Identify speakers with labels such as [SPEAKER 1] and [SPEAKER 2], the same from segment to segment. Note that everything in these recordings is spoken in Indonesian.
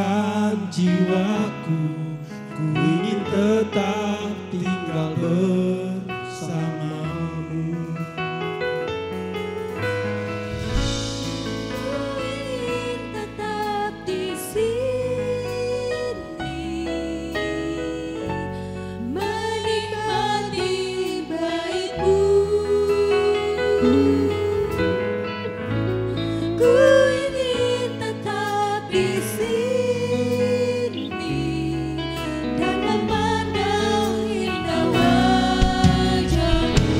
[SPEAKER 1] tenangkan jiwaku, ku ingin tetap tinggal bersamamu.
[SPEAKER 2] Ku ingin tetap di sini, menikmati baitmu. Ku ingin tetap di sini dan memandang indah wajahmu.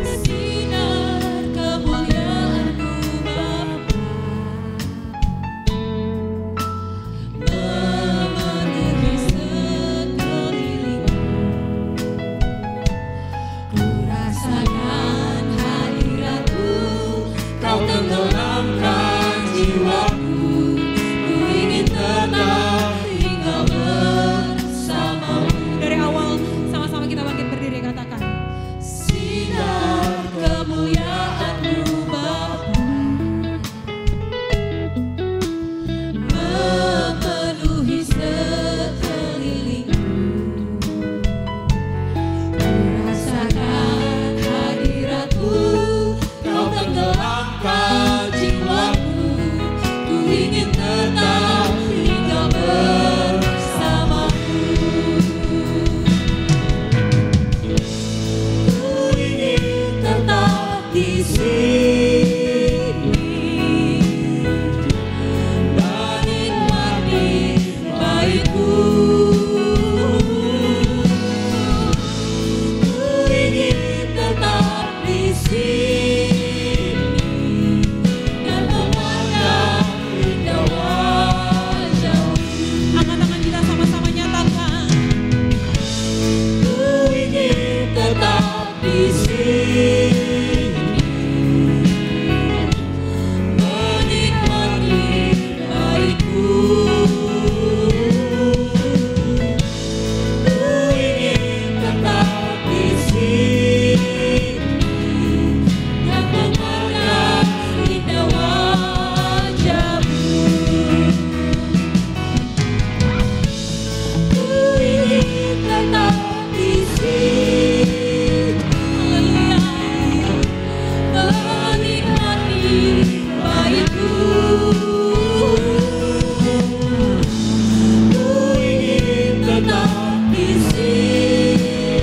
[SPEAKER 2] Sinar kemuliaan-Mu Bapa memenuhi sekelilingku. Ku rasakan hadirat-Mu, Kau tenggelamkan jiwaku. Ku ingin tetap tinggal bersamamu. Dari awal sama-sama kita bangkit berdiri, katakan. Sinar kemuliaan-Mu Bapa memenuhi sekelilingku. Ku rasakan hadirat-Mu, Kau tenggelamkan jiwaku. Ku ingin tetap tinggal bersamamu. Ku ingin tetap di sini, menikmati baitmu. Ku ingin tetap di sini dan memandang indah wajah-Mu. Angkat tangan kita sama-sama nyatakan. Ku ingin tetap di sini, menikmati baitmu. Ku ingin tetap di sini dan memandang indah wajah-Mu. Ku ingin tetap di sini, haleluya, menikmati baitmu. Ku ingin tetap di sini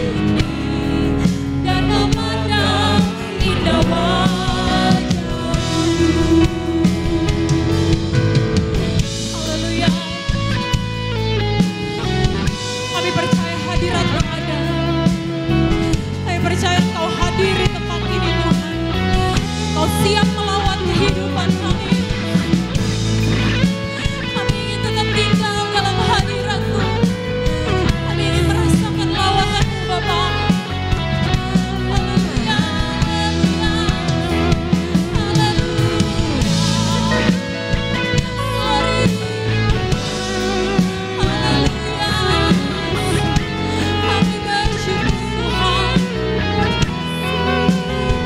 [SPEAKER 2] dan memandang indah wajah-Mu. Haleluya. Kami percaya hadirat-Mu ada. Kami percaya Engkau hadir di tempat ini Tuhan. Kau siap melawat kehidupan kami. Kami ingin tetap tinggal dalam hadirat-Mu. Kami ingin merasakan lawatan-Mu Bapa. Haleluya, haleluya, haleluya. Mari. Haleluya. Kami bersyukur Tuhan.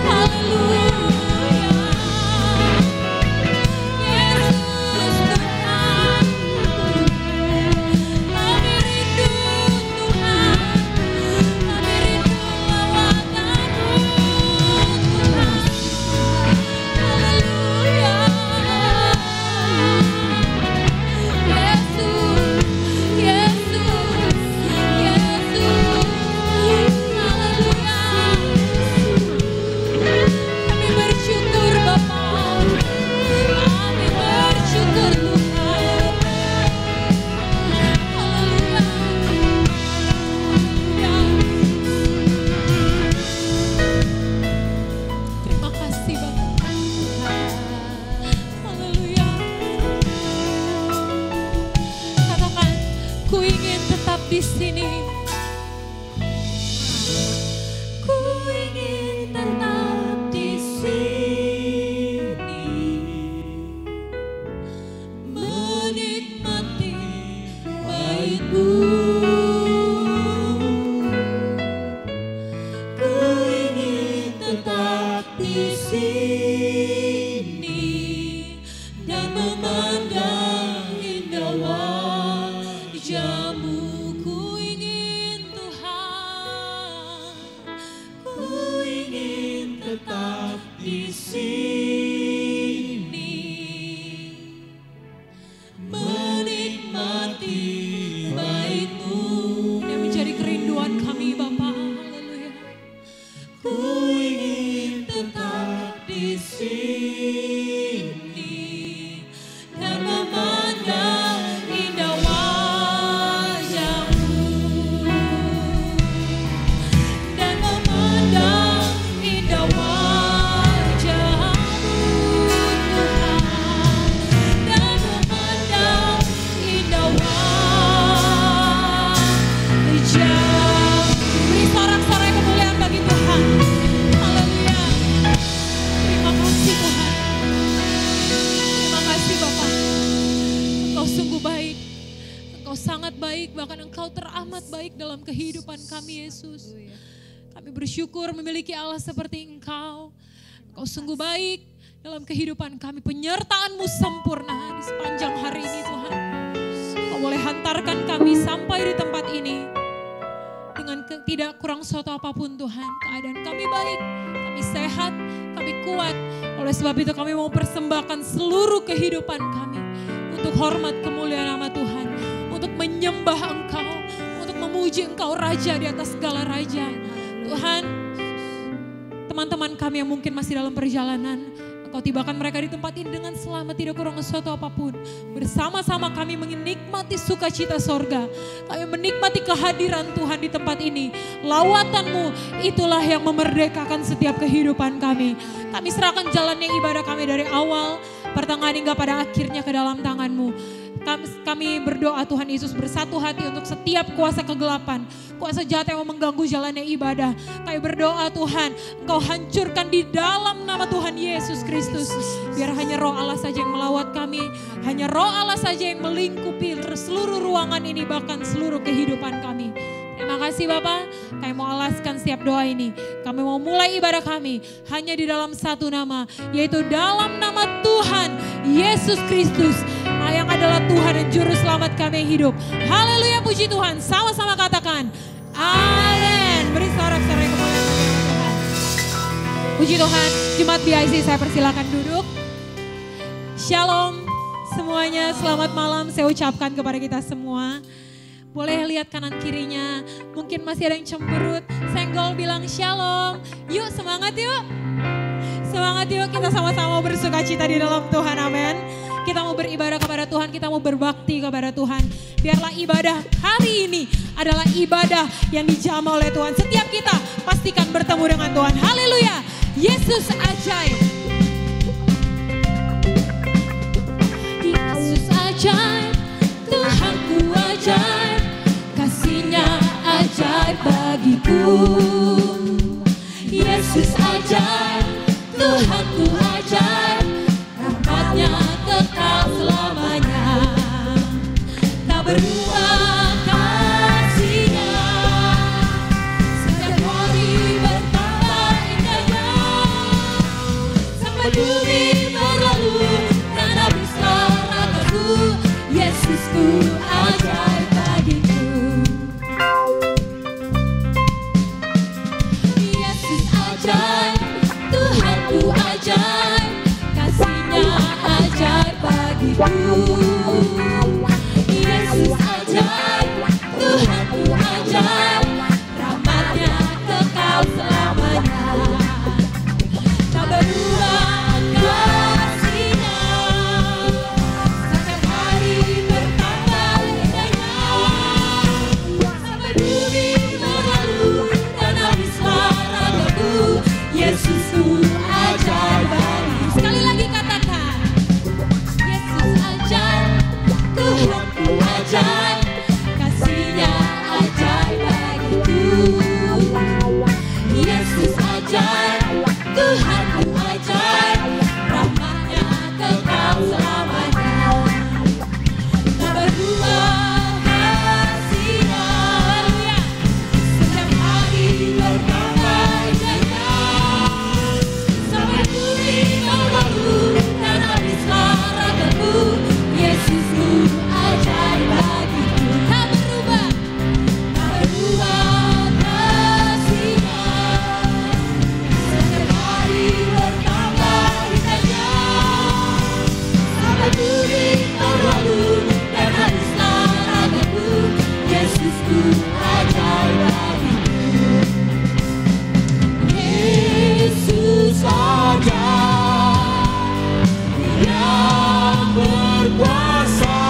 [SPEAKER 2] Haleluya. Yesus Tuhan. Kami rindu Tuhan. Kami rindu lawatan-Mu Tuhan. Haleluya. Yesus, Yesus, Yesus. Haleluya. Kami bersyukur Bapa. Kami bersyukur Tuhan. Haleluya. Terima kasih Bapa. Haleluya. Katakan, ku ingin tetap di sini. Ku ingin tetap di sini, menikmati baitmu. Ku ingin tetap di sini. ku ingin Tuhan,
[SPEAKER 1] Ku ingin tetap di sini, menikmati baik-Mu.
[SPEAKER 2] yang menjadi kerinduan kami Bapa. Haleluya.
[SPEAKER 1] Ku ingin tetap di sini dan memandang indah wajah-Mu,
[SPEAKER 2] Dan memandang indah wajah-Mu Tuhan, dan memandang indah wajah-Mu. Beri sorak-sorai kemuliaan bagi Tuhan. Haleluya. Terima kasih Tuhan. Terima kasih Bapa. Engkau sungguh baik. Engkau sangat baik, bahkan Engkau teramat baik dalam kehidupan kami Yesus. Kami bersyukur memiliki Allah seperti Engkau. Engkau sungguh baik dalam kehidupan kami. Penyertaan-Mu sempurna di sepanjang hari ini Tuhan. Engkau boleh hantarkan kami sampai di tempat ini dengan tidak kurang suatu apapun Tuhan. Keadaan kami baik, kami sehat, kami kuat. Oleh sebab itu kami mau persembahkan seluruh kehidupan kami untuk hormat kemuliaan nama Tuhan, untuk menyembah Engkau, untuk memuji Engkau Raja di atas segala raja. Tuhan, teman-teman kami yang mungkin masih dalam perjalanan, Engkau tibakan mereka di tempat ini dengan selamat, tidak kurang sesuatu apapun. Bersama-sama kami menikmati sukacita sorga. Kami menikmati kehadiran Tuhan di tempat ini. Lawatan-Mu itulah yang memerdekakan setiap kehidupan kami. Kami serahkan jalannya ibadah kami dari awal, pertengahan hingga pada akhirnya ke dalam tangan-Mu. Kami berdoa Tuhan Yesus bersatu hati untuk setiap kuasa kegelapan, kuasa jahat yang mengganggu jalannya ibadah. Kami berdoa Tuhan, Engkau hancurkan di dalam nama Tuhan Yesus Kristus. Biar hanya Roh Allah saja yang melawat kami, hanya Roh Allah saja yang melingkupi seluruh ruangan ini, bahkan seluruh kehidupan kami. Terima kasih Bapa, kami mau alaskan setiap doa ini. Kami mau mulai ibadah kami hanya di dalam satu nama, yaitu dalam nama Tuhan Yesus Kristus, yang adalah Tuhan dan Juru Selamat kami yang hidup. Haleluya, puji Tuhan. Sama-sama katakan, amin. Beri sorak-sorai kemuliaan bagi nama Tuhan. Puji Tuhan, Jemaat BIC saya persilakan duduk. Shalom semuanya, selamat malam saya ucapkan kepada kita semua. Boleh lihat kanan kirinya, mungkin masih ada yang cemberut, senggol bilang shalom. Yuk semangat yuk. Semangat yuk, kita sama-sama bersuka cita di dalam Tuhan, amin. Kita mau beribadah kepada Tuhan, kita mau berbakti kepada Tuhan. Biarlah ibadah hari ini adalah ibadah yang dijamah oleh Tuhan. Setiap kita pastikan bertemu dengan Tuhan. Haleluya, Yesus ajaib. Yesus ajaib, Tuhanku ajaib, kasih-Nya ajaib bagiku. Yesus ajaib, Tuhanku ajaib, rahmat-Nya kekal selamanya. Tak berubah kasih-Nya, setiap hari bertambah indahnya. Sampai bumi berlalu dan habislah ragaku, Yesusku ajaib bagiku. Yesus ajaib, Tuhanku ajaib,
[SPEAKER 1] begitu ajaib bagiku. Yesus saja yang berkuasa.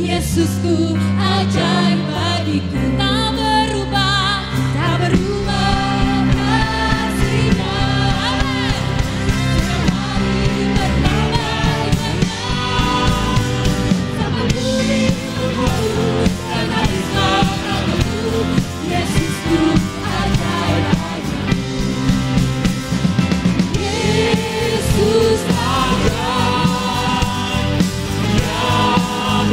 [SPEAKER 1] Yesusku ajaib bagiku, tak berubah kasih-Nya. Setiap hari bertambah indahnya, sampai bumi berlalu dan habislah ragaku. Yesusku ajaib bagiku. Yesus ajaib yang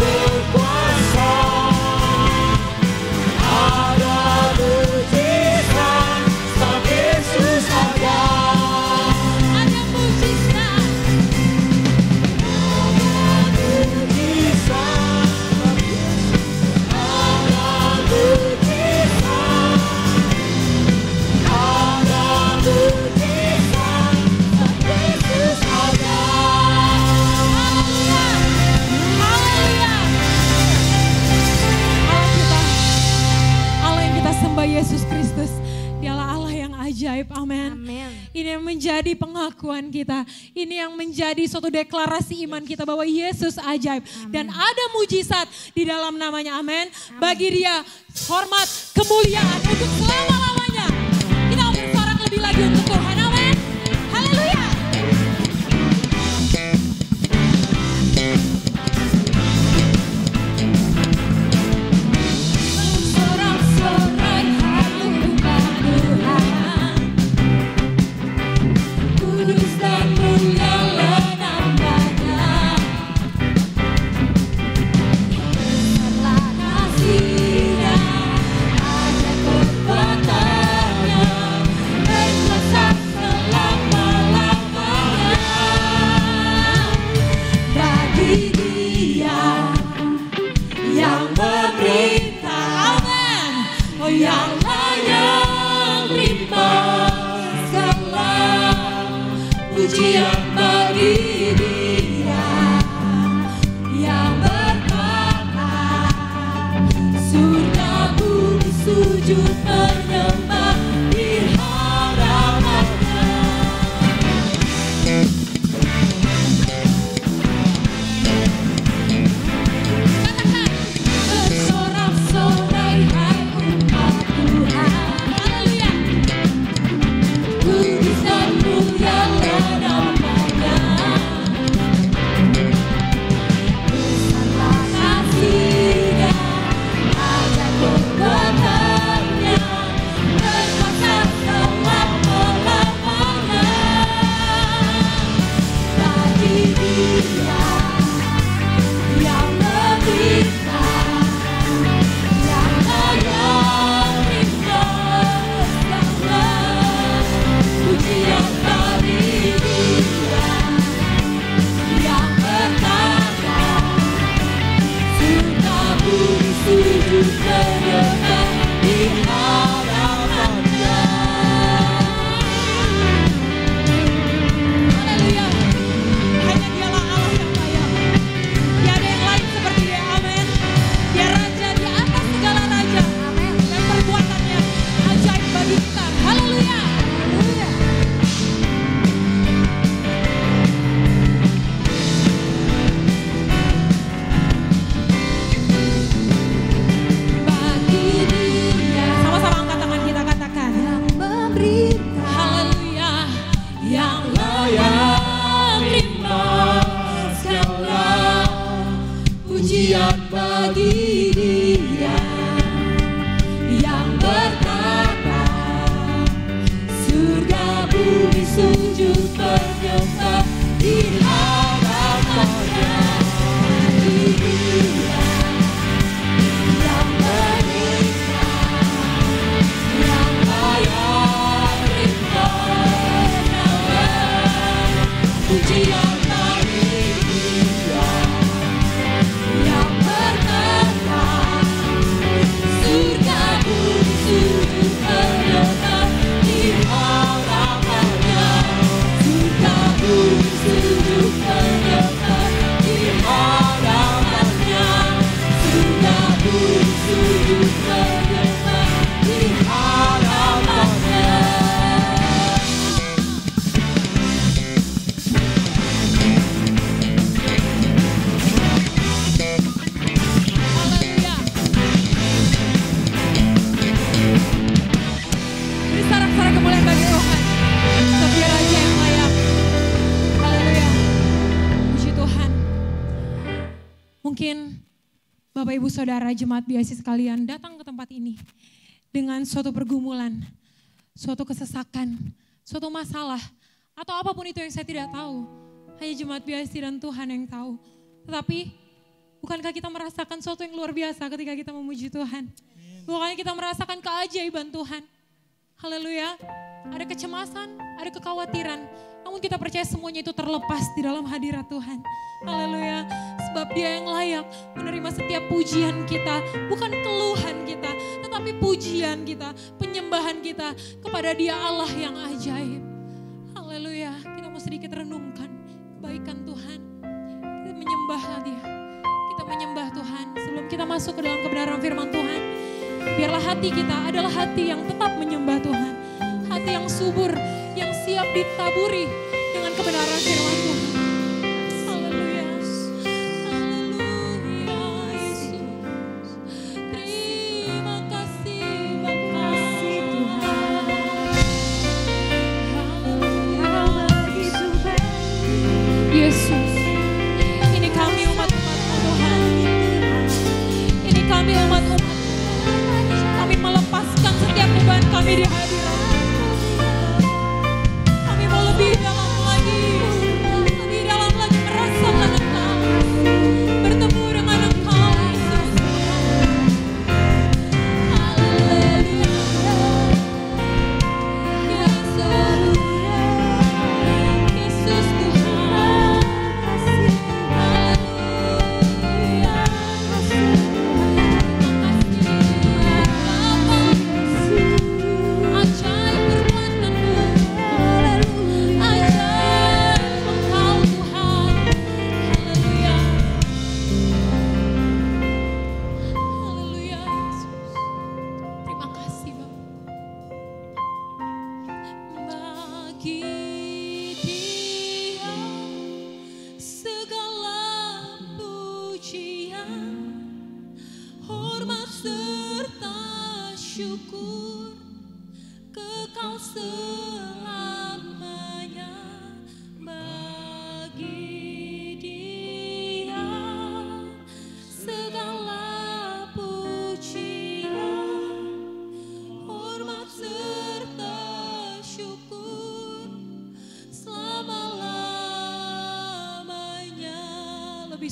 [SPEAKER 1] berkuasa. Yesus Kristus, Dialah Allah yang ajaib, amin. Ini yang menjadi pengakuan kita, ini yang menjadi suatu deklarasi iman kita bahwa Yesus ajaib. Dan ada mujizat di dalam namanya, amin. Bagi Dia hormat, kemuliaan untuk selama-lamanya. Kita bersorak lebih lagi untuk Tuhan, amin. Haleluya. Pujian bagi Dia yang berkata, surga bumi sujud menyembah di hadapan-Nya. Katakan, bersorak-sorai hai umat Tuhan. Haleluya. Kudus dan mulia kasih-Nya, ajaib kekuatannya. Bapak Ibu Saudara jemaat BIC sekalian datang ke tempat ini dengan suatu pergumulan, suatu kesesakan, suatu masalah, atau apapun itu yang saya tidak tahu. Hanya jemaat BIC dan Tuhan yang tahu. Tetapi bukankah kita merasakan sesuatu yang luar biasa ketika kita memuji Tuhan? Bukankah kita merasakan keajaiban Tuhan? Haleluya. Ada kecemasan, ada kekhawatiran. Namun kita percaya semuanya itu terlepas di dalam hadirat Tuhan. Haleluya. Sebab Dia yang layak menerima setiap pujian kita. Bukan keluhan kita, tetapi pujian kita, penyembahan kita kepada Dia Allah yang ajaib. Haleluya. Kita mau sedikit renungkan kebaikan Tuhan. Kita menyembah Dia. Kita menyembah Tuhan. Sebelum kita masuk ke dalam kebenaran firman Tuhan, biarlah hati kita adalah hati yang tetap menyembah Tuhan. Hati yang subur, yang siap ditaburi dengan kebenaran firman Tuhan. Haleluya. Haleluya Yesus. Terima kasih Bapa. Yesus. Ini kami umat-umat-Mu Tuhan. Ini kami umat-umat. Kami melepaskan setiap beban kami di hadirat. Kami mau lebih dalam lagi merasakan Engkau, bertemu dengan Engkau Yesus. Haleluya. Yesus Tuhan.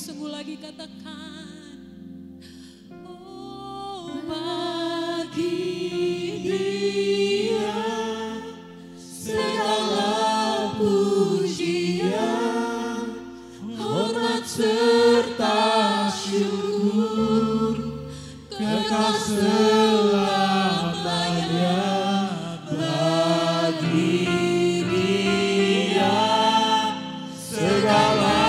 [SPEAKER 1] Sungguh lagi katakan, oh bagi Dia segala pujian, hormat serta syukur, kekal selamanya bagi Dia segala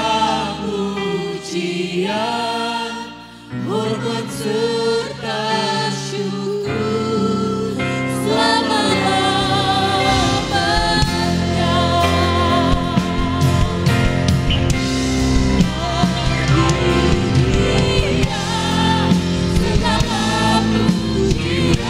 [SPEAKER 1] hormat serta syukur selama-lamanya. Bagi Dia segala pujian,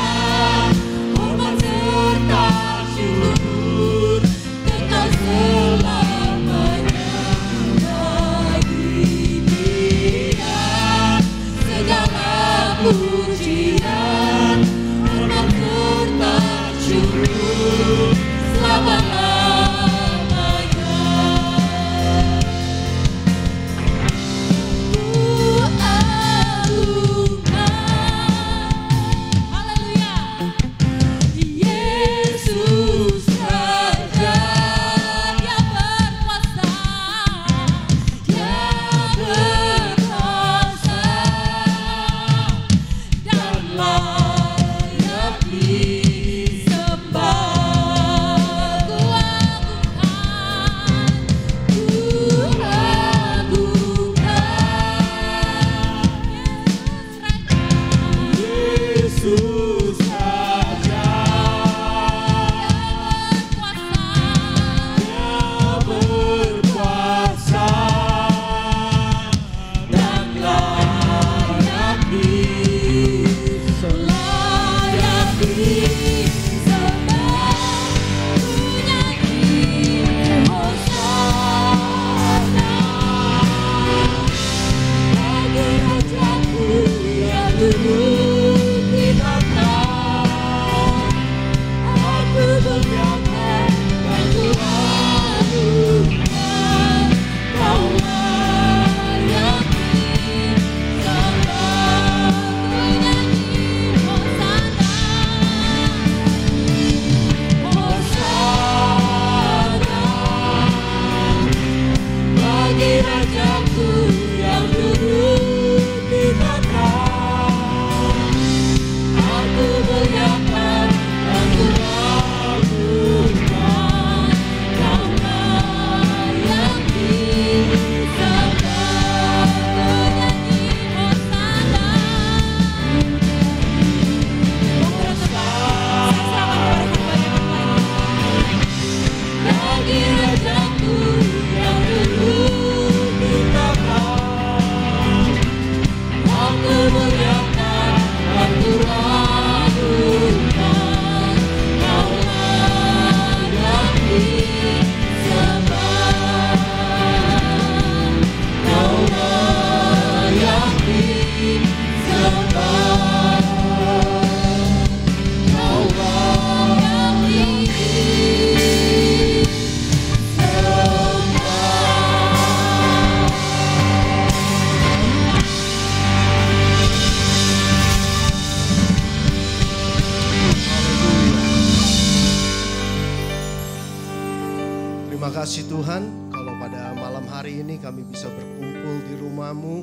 [SPEAKER 3] Terima kasih Tuhan, kalau pada malam hari ini kami bisa berkumpul di rumah-Mu.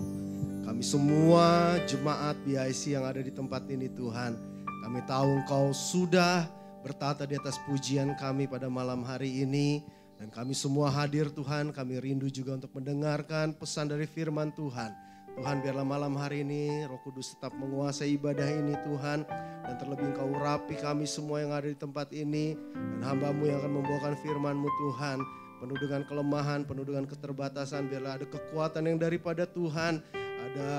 [SPEAKER 3] Kami semua jemaat BIC yang ada di tempat ini Tuhan. Kami tahu Engkau sudah bertata di atas pujian kami pada malam hari ini. Dan kami semua hadir Tuhan, kami rindu juga untuk mendengarkan pesan dari firman Tuhan. Tuhan biarlah malam hari ini Roh Kudus tetap menguasai ibadah ini Tuhan. Dan terlebih Engkau urapi kami semua yang ada di tempat ini. Dan hamba-Mu yang akan membawakan firman-Mu Tuhan. Penuh dengan kelemahan, penuh dengan keterbatasan. Biarlah ada kekuatan yang daripada Tuhan. Ada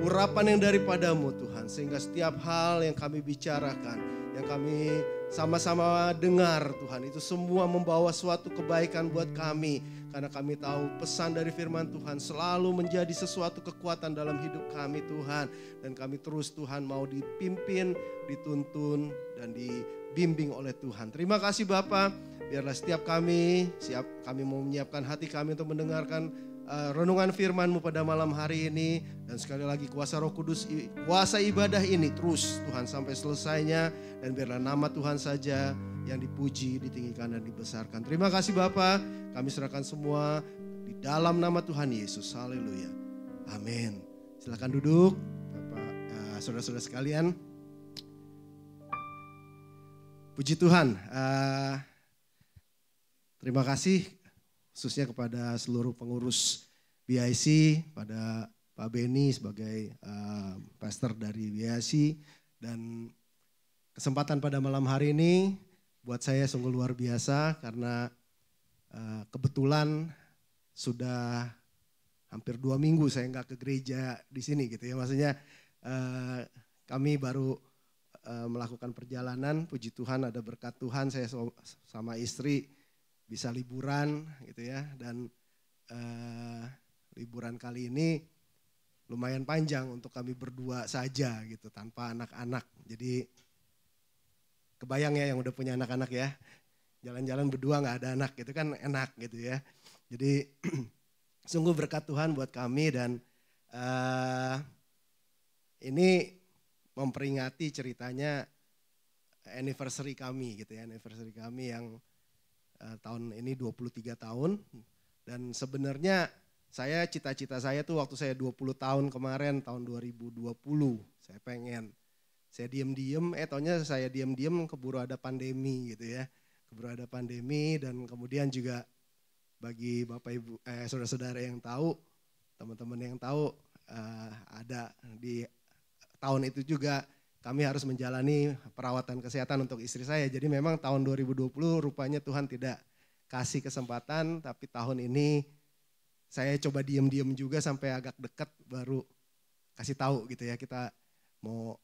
[SPEAKER 3] urapan yang daripada-Mu Tuhan. Sehingga setiap hal yang kami bicarakan, yang kami sama-sama dengar Tuhan, itu semua membawa suatu kebaikan buat kami. Karena kami tahu pesan dari firman Tuhan selalu menjadi sesuatu kekuatan dalam hidup kami Tuhan. Dan kami terus Tuhan mau dipimpin, dituntun, dan dibimbing oleh Tuhan. Terima kasih Bapa. Biarlah setiap kami mau menyiapkan hati kami untuk mendengarkan renungan firman-Mu pada malam hari ini. Dan sekali lagi kuasa Roh Kudus, kuasa ibadah ini terus Tuhan sampai selesainya. Dan biarlah nama Tuhan saja yang dipuji, ditinggikan dan dibesarkan. Terima kasih Bapa. Kami serahkan semua di dalam nama Tuhan Yesus. Haleluya. Amin. Silakan duduk Bapak, saudara-saudara sekalian. Puji Tuhan. Terima kasih khususnya kepada seluruh pengurus BIC, pada Pak Beni sebagai pastor dari BIC. Dan kesempatan pada malam hari ini buat saya sungguh luar biasa karena kebetulan sudah hampir 2 minggu saya nggak ke gereja di sini gitu ya. Maksudnya kami baru melakukan perjalanan, puji Tuhan ada berkat Tuhan, saya sama istri bisa liburan gitu ya. Dan liburan kali ini lumayan panjang untuk kami berdua saja gitu tanpa anak-anak. Jadi kebayang ya yang udah punya anak-anak ya, jalan-jalan berdua gak ada anak gitu kan enak gitu ya. Jadi sungguh berkat Tuhan buat kami. Dan ini memperingati ceritanya anniversary kami gitu ya. Anniversary kami yang tahun ini 23 tahun. Dan sebenarnya cita-cita saya tuh waktu saya 20 tahun kemarin, tahun 2020, saya pengen. Saya diem-diem, taunya saya diem-diem keburu ada pandemi gitu ya. Keburu ada pandemi dan kemudian juga bagi Bapak Ibu, saudara-saudara yang tahu, teman-teman yang tahu, ada di tahun itu juga kami harus menjalani perawatan kesehatan untuk istri saya. Jadi memang tahun 2020 rupanya Tuhan tidak kasih kesempatan, tapi tahun ini saya coba diem-diem juga sampai agak dekat baru kasih tahu gitu ya, kita mau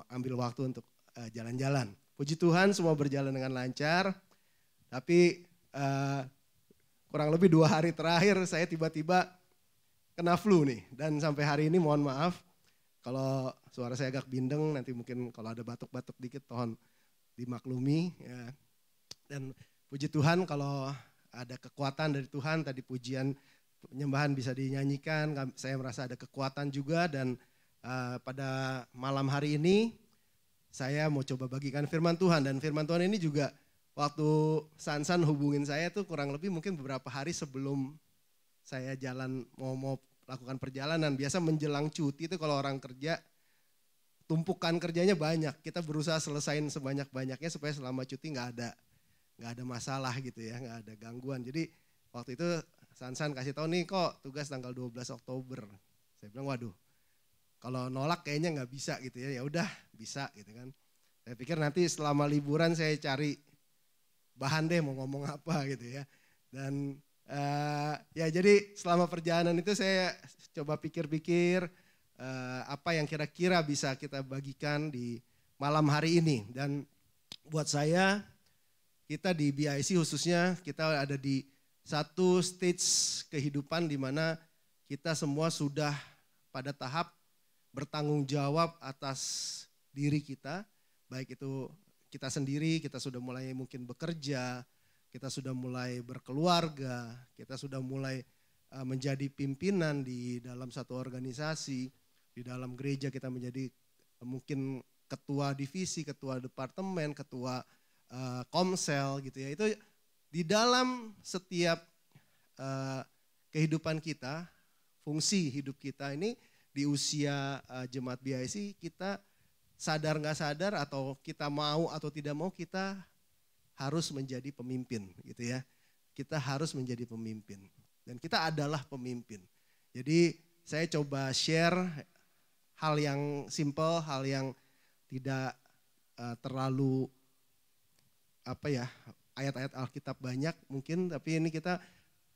[SPEAKER 3] ambil waktu untuk jalan-jalan. Puji Tuhan semua berjalan dengan lancar. Tapi kurang lebih 2 hari terakhir saya tiba-tiba kena flu nih. Dan sampai hari ini mohon maaf kalau suara saya agak bindeng, nanti mungkin kalau ada batuk-batuk dikit tolong dimaklumi ya. Dan puji Tuhan kalau ada kekuatan dari Tuhan, tadi pujian penyembahan bisa dinyanyikan, saya merasa ada kekuatan juga. Dan pada malam hari ini saya mau coba bagikan firman Tuhan. Dan firman Tuhan ini juga waktu Sansan hubungin saya tuh kurang lebih mungkin beberapa hari sebelum saya jalan mau lakukan perjalanan. Biasa menjelang cuti itu kalau orang kerja tumpukan kerjanya banyak. Kita berusaha selesain sebanyak-banyaknya supaya selama cuti nggak ada masalah gitu ya, nggak ada gangguan. Jadi waktu itu Sansan kasih tahu nih kok tugas tanggal 12 Oktober. Saya bilang waduh, kalau nolak kayaknya nggak bisa gitu ya. Ya udah bisa gitu kan. Saya pikir nanti selama liburan saya cari bahan deh mau ngomong apa gitu ya. Dan ya jadi selama perjalanan itu saya coba pikir-pikir apa yang kira-kira bisa kita bagikan di malam hari ini. Dan buat saya, kita di BIC khususnya kita ada di satu stage kehidupan di mana kita semua sudah pada tahap bertanggung jawab atas diri kita, baik itu kita sendiri, kita sudah mulai mungkin bekerja, kita sudah mulai berkeluarga, kita sudah mulai menjadi pimpinan di dalam satu organisasi, di dalam gereja kita menjadi mungkin ketua divisi, ketua departemen, ketua komsel gitu ya. Itu di dalam setiap kehidupan kita, fungsi hidup kita ini di usia jemaat BIC, kita sadar nggak sadar atau kita mau atau tidak mau, kita harus menjadi pemimpin gitu ya. Kita harus menjadi pemimpin dan kita adalah pemimpin. Jadi saya coba share hal yang simple, hal yang tidak terlalu ayat-ayat Alkitab banyak mungkin, tapi ini kita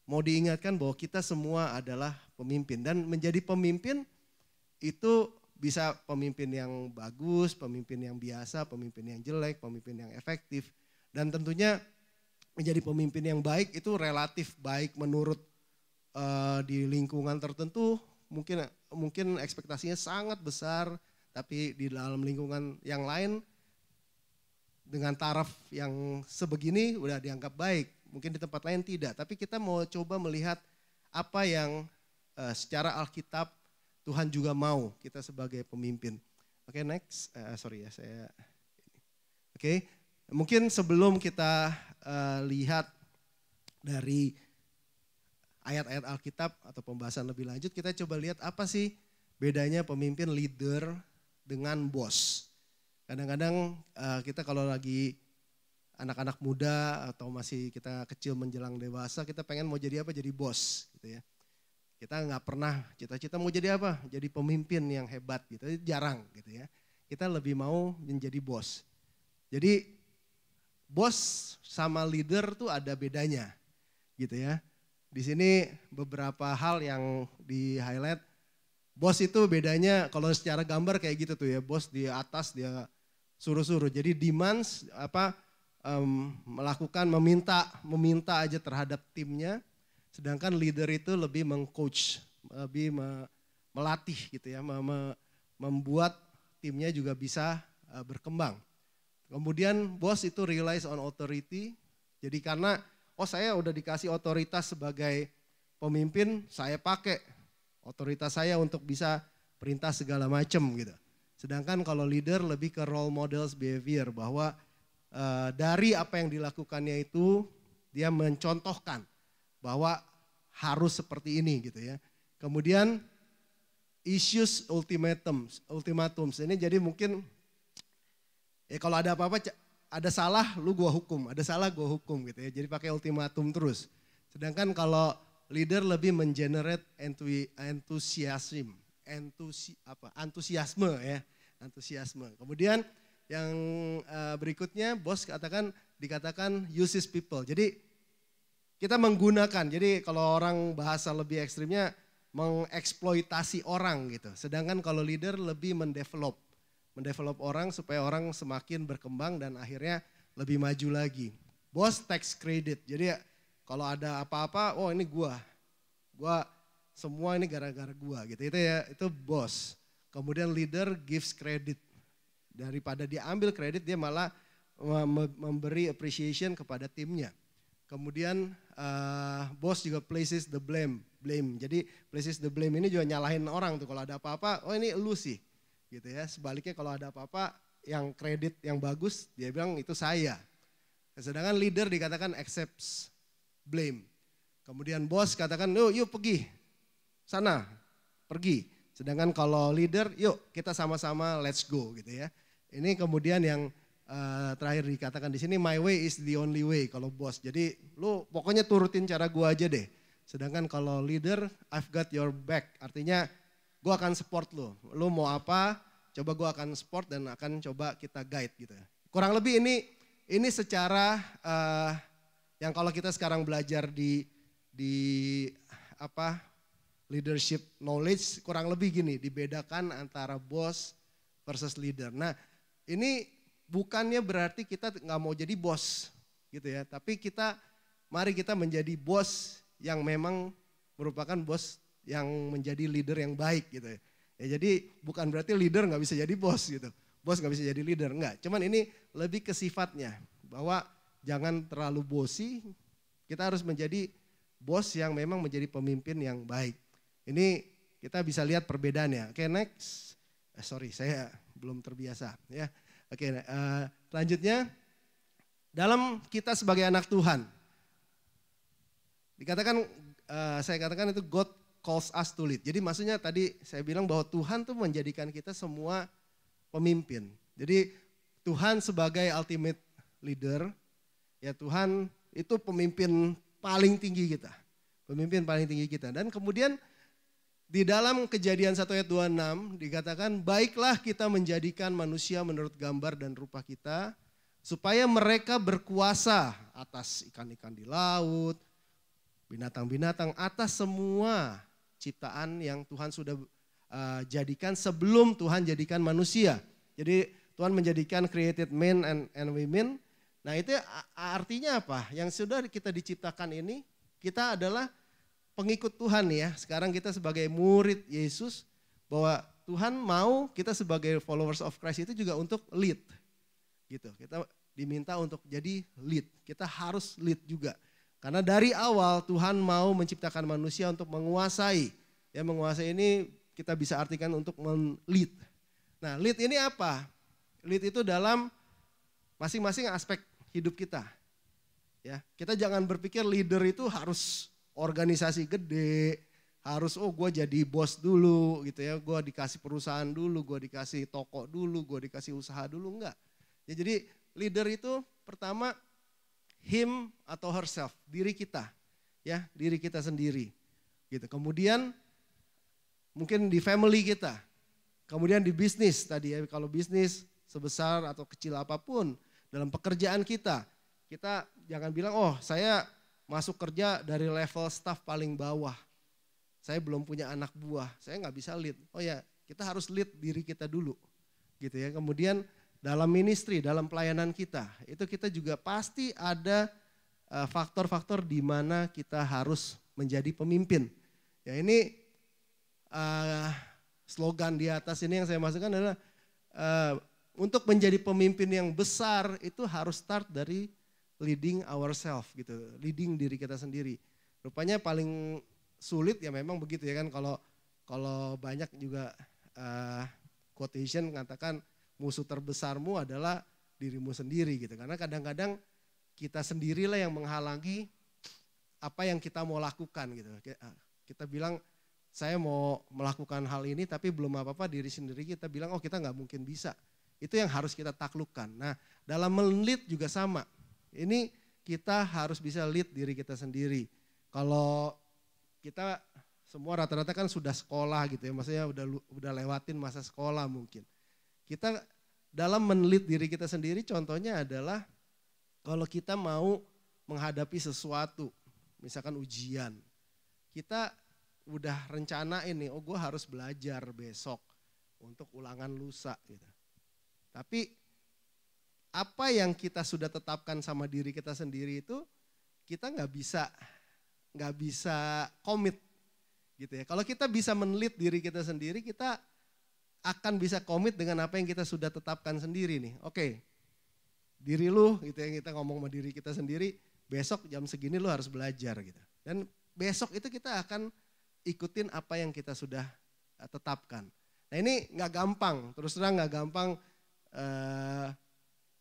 [SPEAKER 3] mau diingatkan bahwa kita semua adalah pemimpin. Dan menjadi pemimpin itu bisa pemimpin yang bagus, pemimpin yang biasa, pemimpin yang jelek, pemimpin yang efektif. Dan tentunya menjadi pemimpin yang baik itu relatif baik menurut di lingkungan tertentu. Mungkin ekspektasinya sangat besar, tapi di dalam lingkungan yang lain dengan taraf yang sebegini udah dianggap baik. Mungkin di tempat lain tidak, tapi kita mau coba melihat apa yang secara Alkitab Tuhan juga mau kita sebagai pemimpin. Oke, next. Oke, mungkin sebelum kita lihat dari ayat-ayat Alkitab atau pembahasan lebih lanjut, kita coba lihat apa sih bedanya pemimpin leader dengan bos. Kadang-kadang kita kalau lagi anak-anak muda atau masih kita kecil menjelang dewasa, kita pengen mau jadi apa? Jadi bos gitu ya. Kita nggak pernah cita-cita mau jadi apa? Jadi pemimpin yang hebat gitu, jarang gitu ya. Kita lebih mau menjadi bos. Jadi bos sama leader tuh ada bedanya gitu ya. Di sini beberapa hal yang di highlight. Bos itu bedanya kalau secara gambar kayak gitu tuh ya, bos di atas dia suruh-suruh. Jadi demands melakukan meminta aja terhadap timnya, sedangkan leader itu lebih mengcoach, lebih melatih gitu ya, membuat timnya juga bisa berkembang. Kemudian bos itu relies on authority, jadi karena saya udah dikasih otoritas sebagai pemimpin, saya pakai otoritas saya untuk bisa perintah segala macam gitu. Sedangkan kalau leader lebih ke role models behavior, bahwa dari apa yang dilakukannya itu dia mencontohkan bahwa harus seperti ini gitu ya. Kemudian issues ultimatums ini jadi mungkin ya kalau ada apa-apa ada salah lu gua hukum, ada salah gua hukum gitu ya. Jadi pakai ultimatum terus. Sedangkan kalau leader lebih mengenerate antusiasme ya, antusiasme. Kemudian yang berikutnya bos dikatakan uses people. Jadi kita menggunakan, jadi kalau orang bahasa lebih ekstrimnya mengeksploitasi orang gitu. Sedangkan kalau leader lebih mendevelop orang supaya orang semakin berkembang dan akhirnya lebih maju lagi. Bos takes credit, jadi kalau ada apa-apa, ini gua semua ini gara-gara gua gitu. Itu bos. Kemudian leader gives credit. Daripada dia ambil kredit, dia malah memberi appreciation kepada timnya. Kemudian bos juga places the blame. Jadi places the blame ini juga nyalahin orang tuh kalau ada apa-apa, ini elu sih. Gitu ya. Sebaliknya kalau ada apa-apa yang kredit yang bagus, dia bilang itu saya. Sedangkan leader dikatakan accepts blame. Kemudian bos katakan, yuk pergi sana, pergi. Sedangkan kalau leader, yuk kita sama-sama let's go gitu ya. Ini kemudian yang terakhir dikatakan di sini, my way is the only way kalau bos. Jadi lu pokoknya turutin cara gua aja deh. Sedangkan kalau leader, I've got your back. Artinya gua akan support lu. Lu mau apa, coba gua akan support dan akan coba kita guide gitu ya. Kurang lebih ini secara yang kalau kita sekarang belajar di leadership knowledge, kurang lebih gini, dibedakan antara bos versus leader. Nah, ini bukannya berarti kita nggak mau jadi bos gitu ya, tapi mari kita menjadi bos yang memang merupakan bos yang menjadi leader yang baik gitu ya. Jadi bukan berarti leader nggak bisa jadi bos gitu, bos nggak bisa jadi leader, enggak. Cuman ini lebih ke sifatnya, bahwa jangan terlalu bossy, kita harus menjadi bos yang memang menjadi pemimpin yang baik. Ini kita bisa lihat perbedaannya. Oke, next. Saya belum terbiasa ya. Oke, selanjutnya dalam kita sebagai anak Tuhan, Dikatakan, saya katakan itu God calls us to lead. Jadi maksudnya tadi saya bilang bahwa Tuhan tuh menjadikan kita semua pemimpin. Jadi Tuhan sebagai ultimate leader, ya Tuhan itu pemimpin paling tinggi kita. Pemimpin paling tinggi kita. Dan kemudian di dalam Kejadian 1 ayat 26 dikatakan, baiklah kita menjadikan manusia menurut gambar dan rupa kita, supaya mereka berkuasa atas ikan-ikan di laut, binatang-binatang, atas semua ciptaan yang Tuhan sudah jadikan sebelum Tuhan jadikan manusia. Jadi Tuhan menjadikan created men and women. Nah itu artinya apa? Yang sudah kita diciptakan ini, kita adalah pengikut Tuhan ya. Sekarang kita sebagai murid Yesus, bahwa Tuhan mau kita sebagai followers of Christ itu juga untuk lead. Gitu. Kita diminta untuk jadi lead. Kita harus lead juga. Karena dari awal Tuhan mau menciptakan manusia untuk menguasai. Ya, menguasai ini kita bisa artikan untuk men-lead. Nah, lead ini apa? Lead itu dalam masing-masing aspek hidup kita. Ya, kita jangan berpikir leader itu harus organisasi gede, harus gue jadi bos dulu gitu ya, gue dikasih perusahaan dulu, gue dikasih toko dulu, gue dikasih usaha dulu, enggak. Ya, jadi leader itu pertama him atau herself, diri kita, ya diri kita sendiri, gitu. Kemudian mungkin di family kita, kemudian di bisnis tadi ya, kalau bisnis sebesar atau kecil apapun, dalam pekerjaan kita jangan bilang oh saya masuk kerja dari level staff paling bawah, saya belum punya anak buah, saya nggak bisa lead. Oh ya, kita harus lead diri kita dulu, gitu ya. Kemudian dalam ministry, dalam pelayanan kita, itu kita juga pasti ada faktor-faktor di mana kita harus menjadi pemimpin. Ya ini slogan di atas ini yang saya masukkan adalah untuk menjadi pemimpin yang besar itu harus start dari leading ourselves gitu, leading diri kita sendiri. Rupanya paling sulit ya memang begitu ya kan, kalau banyak juga quotation mengatakan musuh terbesarmu adalah dirimu sendiri gitu. Karena kadang-kadang kita sendirilah yang menghalangi apa yang kita mau lakukan gitu. Kita bilang saya mau melakukan hal ini tapi belum apa-apa, diri sendiri kita bilang oh kita gak mungkin bisa. Itu yang harus kita taklukkan. Nah dalam men-lead juga sama. Ini kita harus bisa lead diri kita sendiri. Kalau kita semua rata-rata kan sudah sekolah gitu ya, maksudnya udah lewatin masa sekolah mungkin. Kita dalam men-lead diri kita sendiri contohnya adalah kalau kita mau menghadapi sesuatu, misalkan ujian. Kita udah rencanain nih, oh gue harus belajar besok untuk ulangan lusa gitu. Tapi apa yang kita sudah tetapkan sama diri kita sendiri itu kita nggak bisa komit gitu ya. Kalau kita bisa men-lead diri kita sendiri, kita akan bisa komit dengan apa yang kita sudah tetapkan sendiri nih. Oke, diri lu gitu ya, kita ngomong sama diri kita sendiri, besok jam segini lu harus belajar gitu. Dan besok itu kita akan ikutin apa yang kita sudah tetapkan. Nah ini gak gampang, terus terang gak gampang.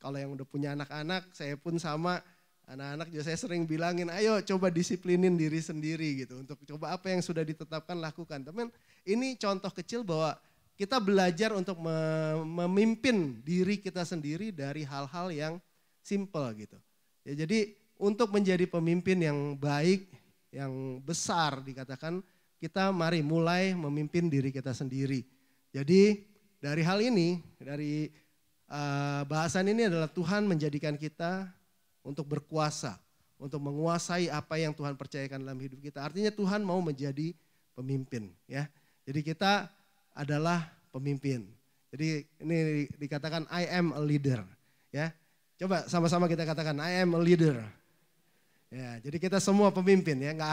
[SPEAKER 3] Kalau yang udah punya anak-anak, saya pun sama anak-anak juga saya sering bilangin, ayo coba disiplinin diri sendiri gitu. Untuk coba apa yang sudah ditetapkan lakukan. Teman, ini contoh kecil bahwa kita belajar untuk memimpin diri kita sendiri dari hal-hal yang simple gitu. Ya, jadi untuk menjadi pemimpin yang baik, yang besar dikatakan, kita mari mulai memimpin diri kita sendiri. Jadi dari hal ini, dari bahasan ini adalah Tuhan menjadikan kita untuk berkuasa, untuk menguasai apa yang Tuhan percayakan dalam hidup kita. Artinya Tuhan mau menjadi pemimpin ya. Jadi kita adalah pemimpin. Jadi ini dikatakan I am a leader ya. Coba sama-sama kita katakan I am a leader. Ya, jadi kita semua pemimpin ya, nggak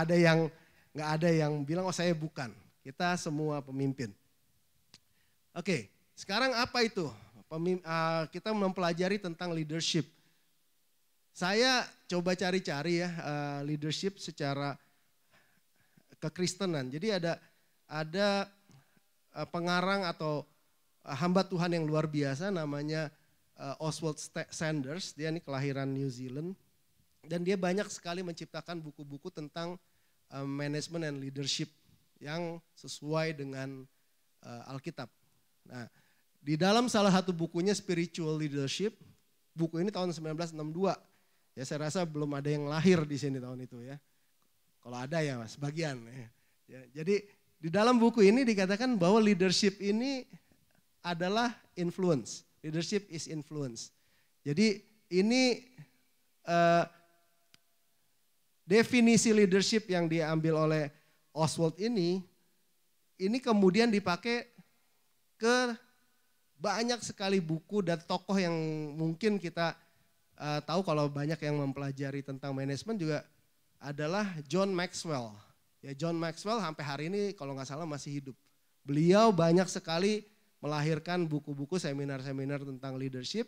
[SPEAKER 3] ada yang bilang oh saya bukan. Kita semua pemimpin. Oke, sekarang apa itu? Kita mempelajari tentang leadership. Saya coba cari-cari ya leadership secara kekristenan. Jadi ada pengarang atau hamba Tuhan yang luar biasa namanya Oswald Sanders. Dia ini kelahiran New Zealand dan dia banyak sekali menciptakan buku-buku tentang management and leadership yang sesuai dengan Alkitab. Nah, di dalam salah satu bukunya Spiritual Leadership, buku ini tahun 1962. Ya saya rasa belum ada yang lahir di sini tahun itu ya. Kalau ada ya mas, sebagian. Ya, jadi di dalam buku ini dikatakan bahwa leadership ini adalah influence. Leadership is influence. Jadi ini definisi leadership yang diambil oleh Oswald ini kemudian dipakai ke banyak sekali buku dan tokoh yang mungkin kita tahu kalau banyak yang mempelajari tentang manajemen juga adalah John Maxwell. Ya, John Maxwell sampai hari ini kalau nggak salah masih hidup. Beliau banyak sekali melahirkan buku-buku seminar-seminar tentang leadership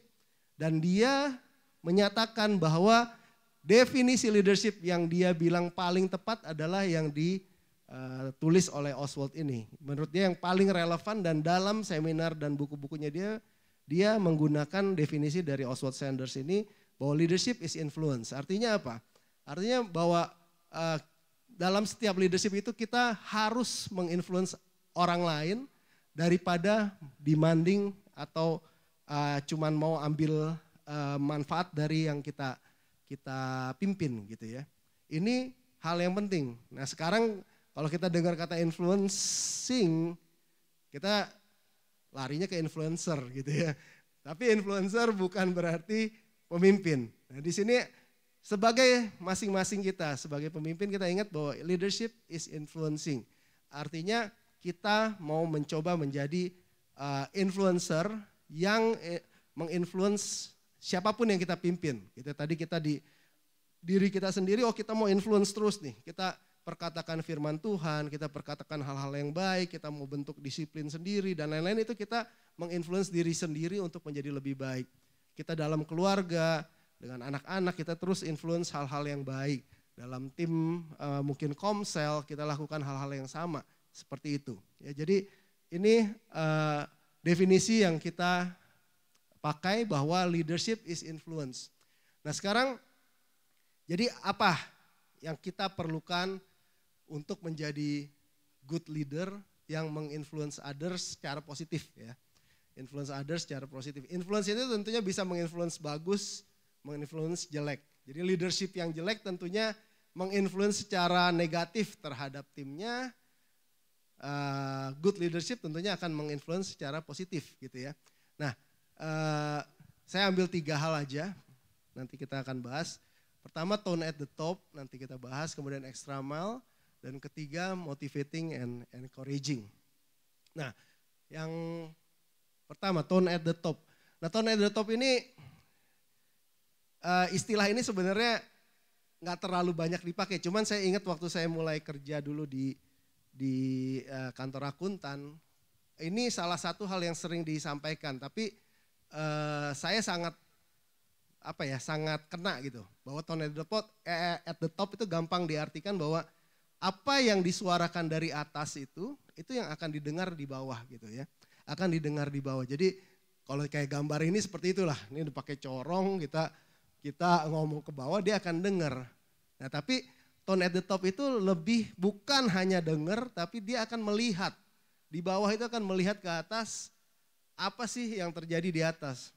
[SPEAKER 3] dan dia menyatakan bahwa definisi leadership yang dia bilang paling tepat adalah yang ditulis oleh Oswald ini. Menurut dia yang paling relevan dan dalam seminar dan buku-bukunya dia menggunakan definisi dari Oswald Sanders ini bahwa leadership is influence. Artinya apa? Artinya bahwa dalam setiap leadership itu kita harus menginfluence orang lain daripada demanding atau cuman mau ambil manfaat dari yang kita pimpin gitu ya. Ini hal yang penting. Nah sekarang kalau kita dengar kata influencing, kita larinya ke influencer gitu ya. Tapi influencer bukan berarti pemimpin. Nah di sini sebagai masing-masing kita, sebagai pemimpin kita ingat bahwa leadership is influencing. Artinya kita mau mencoba menjadi influencer yang menginfluence siapapun yang kita pimpin. Gitu. Tadi kita di diri kita sendiri, kita mau influence terus nih. Kita perkatakan firman Tuhan, kita perkatakan hal-hal yang baik, kita mau bentuk disiplin sendiri dan lain-lain itu kita menginfluence diri sendiri untuk menjadi lebih baik. Kita dalam keluarga, dengan anak-anak kita terus influence hal-hal yang baik. Dalam tim mungkin komsel kita lakukan hal-hal yang sama. Seperti itu. Ya, jadi ini definisi yang kita pakai bahwa leadership is influence. Nah sekarang jadi apa yang kita perlukan untuk menjadi good leader yang menginfluence others secara positif ya. Influence others secara positif. Influence itu tentunya bisa menginfluence bagus, menginfluence jelek. Jadi leadership yang jelek tentunya menginfluence secara negatif terhadap timnya. Good leadership tentunya akan menginfluence secara positif gitu ya. Nah, saya ambil 3 hal aja, nanti kita akan bahas. Pertama tone at the top, nanti kita bahas, kemudian extra mile, dan ketiga motivating and encouraging. Nah, yang pertama tone at the top. Nah, tone at the top ini istilah ini sebenarnya nggak terlalu banyak dipakai. Cuman saya ingat waktu saya mulai kerja dulu di kantor akuntan, ini salah satu hal yang sering disampaikan, tapi saya sangat sangat kena gitu, bahwa tone at the top itu gampang diartikan bahwa apa yang disuarakan dari atas itu yang akan didengar di bawah gitu ya, akan didengar di bawah. Jadi kalau kayak gambar ini seperti itulah, ini udah pakai corong, kita ngomong ke bawah dia akan dengar. Nah tapi tone at the top itu lebih bukan hanya dengar, tapi dia akan melihat. Di bawah itu akan melihat ke atas, apa sih yang terjadi di atas.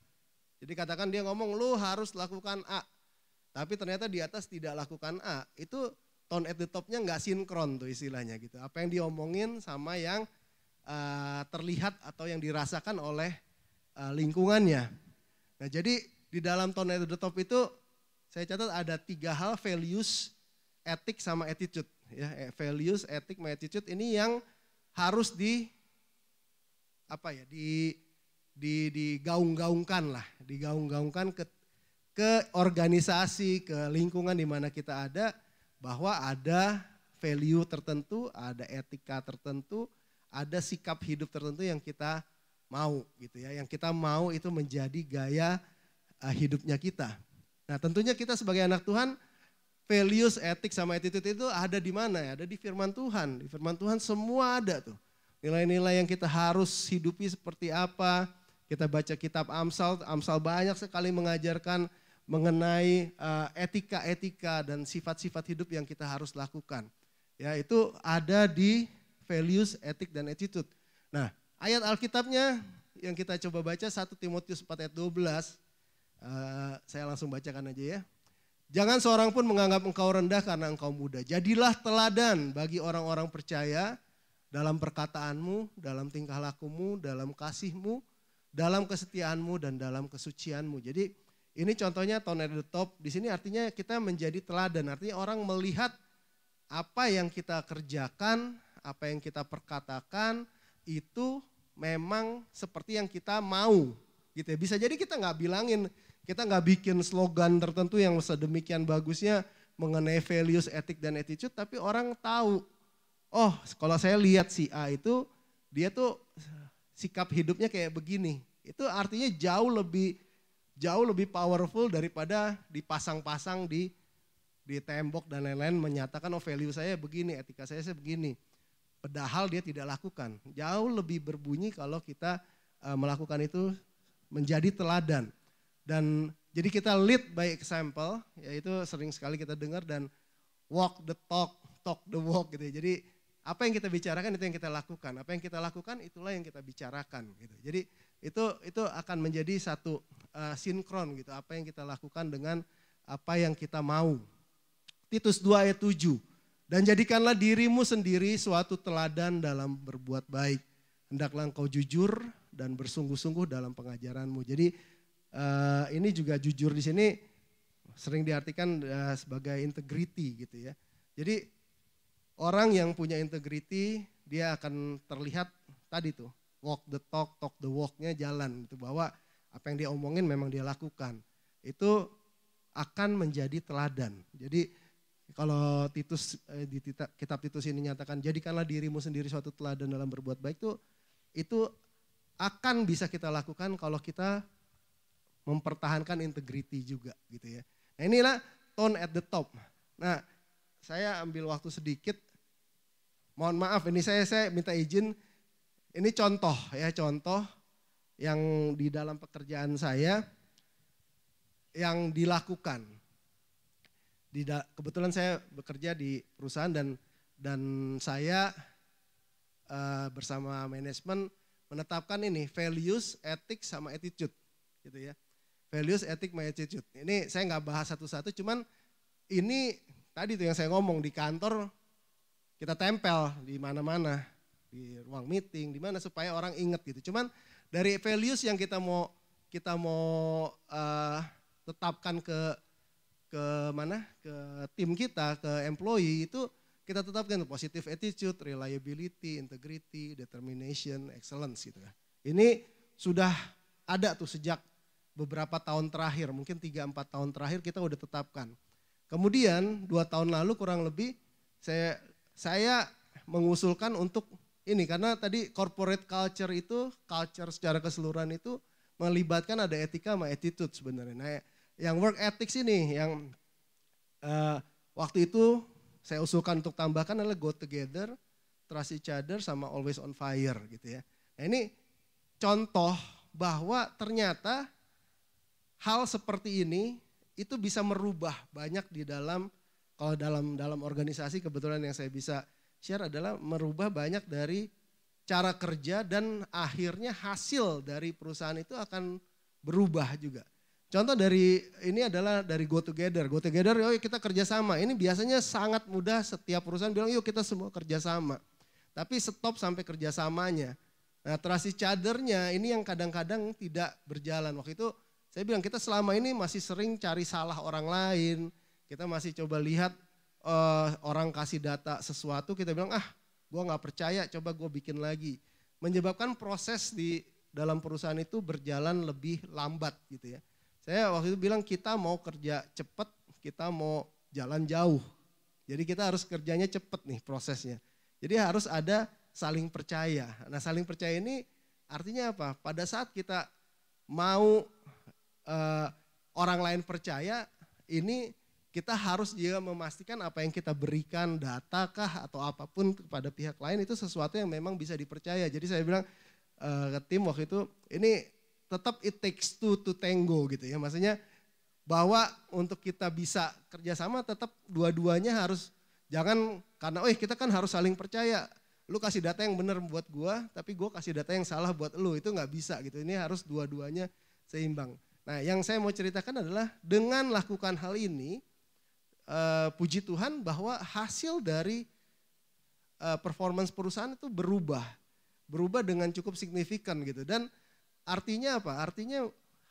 [SPEAKER 3] Jadi katakan dia ngomong, lu harus lakukan A. Tapi ternyata di atas tidak lakukan A. Itu tone at the topnya nggak sinkron tuh istilahnya gitu. Apa yang diomongin sama yang terlihat atau yang dirasakan oleh lingkungannya. Nah jadi di dalam tone at the top itu, saya catat ada 3 hal, values, etik sama attitude ya. Values, etik, sama attitude ini yang harus digaung-gaungkan lah, digaung-gaungkan ke organisasi, ke lingkungan di mana kita ada, bahwa ada value tertentu, ada etika tertentu, ada sikap hidup tertentu yang kita mau gitu ya, yang kita mau itu menjadi gaya hidupnya kita. Nah, tentunya kita sebagai anak Tuhan, values, etik, sama attitude itu ada di mana ya? Ada di firman Tuhan. Di firman Tuhan semua ada tuh. Nilai-nilai yang kita harus hidupi seperti apa. Kita baca kitab Amsal banyak sekali mengajarkan mengenai etika-etika dan sifat-sifat hidup yang kita harus lakukan. Ya, itu ada di values, etik, dan attitude. Nah, ayat Alkitabnya yang kita coba baca 1 Timotius 4 ayat 12. Saya langsung bacakan aja ya. Jangan seorang pun menganggap engkau rendah karena engkau muda. Jadilah teladan bagi orang-orang percaya dalam perkataanmu, dalam tingkah lakumu, dalam kasihmu, dalam kesetiaanmu, dan dalam kesucianmu. Jadi ini contohnya tone at the top. Di sini artinya kita menjadi teladan. Artinya orang melihat apa yang kita kerjakan, apa yang kita perkatakan itu memang seperti yang kita mau. Gitu ya. Bisa jadi kita nggak bilangin, kita nggak bikin slogan tertentu yang sedemikian bagusnya mengenai values, etik, dan attitude, tapi orang tahu, oh kalau saya lihat si A itu, dia tuh sikap hidupnya kayak begini. Itu artinya jauh lebih powerful daripada dipasang-pasang di tembok dan lain-lain menyatakan oh value saya begini, etika saya begini. Padahal dia tidak lakukan. Jauh lebih berbunyi kalau kita melakukan itu menjadi teladan. Dan jadi kita lead by example, yaitu sering sekali kita dengar, dan walk the talk, talk the walk gitu. Jadi apa yang kita bicarakan itu yang kita lakukan. Apa yang kita lakukan itulah yang kita bicarakan gitu. Jadi itu akan menjadi satu sinkron gitu. Apa yang kita lakukan dengan apa yang kita mau. Titus 2 ayat 7. Dan jadikanlah dirimu sendiri suatu teladan dalam berbuat baik. Hendaklah engkau jujur dan bersungguh-sungguh dalam pengajaranmu. Jadi ini juga jujur di sini sering diartikan sebagai integrity gitu ya. Jadi orang yang punya integrity dia akan terlihat tadi tuh walk the talk, talk the walk-nya jalan gitu, bahwa apa yang dia omongin memang dia lakukan. Itu akan menjadi teladan. Jadi kalau Titus di kitab Titus ini nyatakan jadikanlah dirimu sendiri suatu teladan dalam berbuat baik, itu akan bisa kita lakukan kalau kita mempertahankan integrity juga gitu ya. Nah inilah tone at the top. Nah saya ambil waktu sedikit, mohon maaf ini saya minta izin, ini contoh yang di dalam pekerjaan saya yang dilakukan. Kebetulan saya bekerja di perusahaan dan saya bersama manajemen menetapkan ini values, etik, sama attitude gitu ya. Values, etik, sama attitude. Ini saya nggak bahas satu-satu, cuman ini tadi tuh yang saya ngomong di kantor kita tempel di mana-mana, di ruang meeting, di mana supaya orang ingat gitu. Cuman dari values yang kita mau tetapkan ke tim kita, ke employee itu kita tetapkan positive attitude, reliability, integrity, determination, excellence gitu ya. Ini sudah ada tuh sejak beberapa tahun terakhir, mungkin 3-4 tahun terakhir kita udah tetapkan. Kemudian 2 tahun lalu kurang lebih saya mengusulkan untuk ini, karena tadi corporate culture itu, culture secara keseluruhan itu melibatkan ada etika sama attitude sebenarnya. Nah, yang work ethics ini yang waktu itu saya usulkan untuk tambahkan adalah go together, trust each other, sama always on fire gitu ya. Nah ini contoh bahwa ternyata hal seperti ini itu bisa merubah banyak di dalam, kalau dalam organisasi kebetulan yang saya bisa share adalah merubah banyak dari cara kerja dan akhirnya hasil dari perusahaan itu akan berubah juga. Contoh dari ini adalah dari go together. Go together, yuk kita kerjasama. Ini biasanya sangat mudah, setiap perusahaan bilang yuk kita semua kerjasama. Tapi stop sampai kerjasamanya. Nah trust each other-nya ini yang kadang-kadang tidak berjalan. Waktu itu saya bilang kita selama ini masih sering cari salah orang lain. Kita masih coba lihat orang kasih data sesuatu, kita bilang gue gak percaya, coba gue bikin lagi. Menyebabkan proses di dalam perusahaan itu berjalan lebih lambat gitu ya. Saya waktu itu bilang kita mau kerja cepat, kita mau jalan jauh. Jadi kita harus kerjanya cepat nih prosesnya. Jadi harus ada saling percaya. Nah saling percaya ini artinya apa? Pada saat kita mau orang lain percaya, ini kita harus juga memastikan apa yang kita berikan, data kah atau apapun kepada pihak lain itu sesuatu yang memang bisa dipercaya. Jadi saya bilang ke tim waktu itu, ini tetap it takes two to tango gitu ya. Maksudnya bahwa untuk kita bisa kerjasama tetap dua-duanya harus Jangan karena kita kan harus saling percaya. Lu kasih data yang benar buat gua, tapi gua kasih data yang salah buat lu. Itu nggak bisa gitu. Ini harus dua-duanya seimbang. Nah, yang saya mau ceritakan adalah dengan lakukan hal ini, puji Tuhan bahwa hasil dari performance perusahaan itu berubah dengan cukup signifikan gitu. Dan artinya apa? Artinya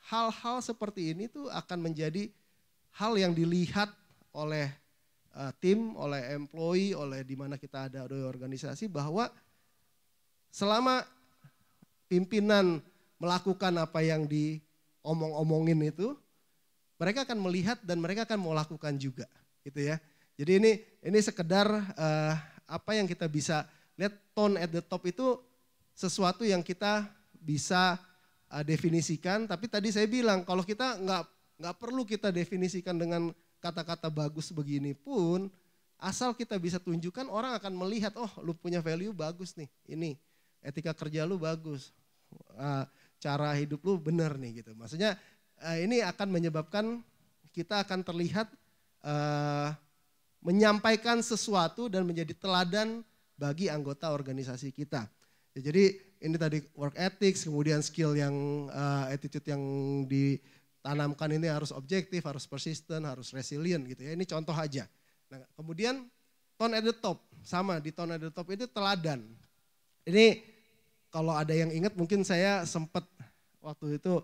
[SPEAKER 3] hal-hal seperti ini tuh akan menjadi hal yang dilihat oleh tim, oleh employee, oleh di mana kita ada di organisasi, bahwa selama pimpinan melakukan apa yang diomong-omongin itu, mereka akan melihat dan mereka akan mau lakukan juga, gitu ya. Jadi ini sekedar apa yang kita bisa lihat. Tone at the top itu sesuatu yang kita bisa definisikan, tapi tadi saya bilang kalau kita nggak perlu kita definisikan dengan kata-kata bagus begini pun, asal kita bisa tunjukkan, orang akan melihat, oh lu punya value bagus nih, ini etika kerja lu bagus, cara hidup lu bener nih gitu. Maksudnya ini akan menyebabkan kita akan terlihat menyampaikan sesuatu dan menjadi teladan bagi anggota organisasi kita. Ya, jadi ini tadi work ethics, kemudian skill yang attitude yang ditanamkan ini harus objektif, harus persisten, harus resilient gitu ya. Ini contoh aja. Nah, kemudian tone at the top, sama di tone at the top itu teladan. Ini kalau ada yang ingat, mungkin saya sempat waktu itu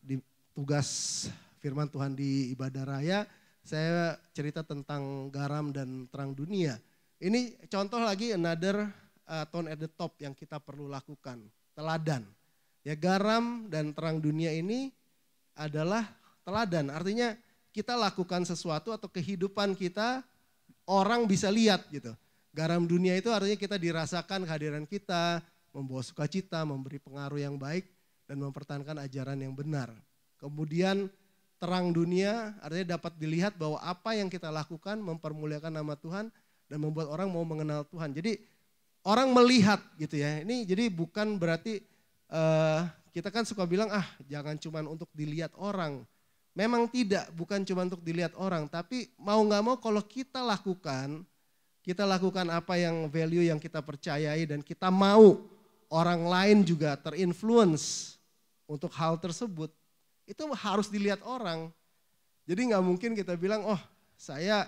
[SPEAKER 3] di tugas firman Tuhan di Ibadah Raya, saya cerita tentang garam dan terang dunia. Ini contoh lagi another tone at the top yang kita perlu lakukan, teladan. Ya, garam dan terang dunia ini adalah teladan, artinya kita lakukan sesuatu atau kehidupan kita orang bisa lihat gitu. Garam dunia itu artinya kita dirasakan kehadiran kita, membawa sukacita, memberi pengaruh yang baik dan mempertahankan ajaran yang benar. Kemudian terang dunia artinya dapat dilihat bahwa apa yang kita lakukan mempermuliakan nama Tuhan dan membuat orang mau mengenal Tuhan. Jadi orang melihat gitu ya. Ini jadi bukan berarti kita kan suka bilang jangan cuma untuk dilihat orang. Memang tidak, bukan cuma untuk dilihat orang, tapi mau nggak mau kalau kita lakukan apa yang value yang kita percayai dan kita mau orang lain juga terinfluence untuk hal tersebut, itu harus dilihat orang. Jadi nggak mungkin kita bilang, oh saya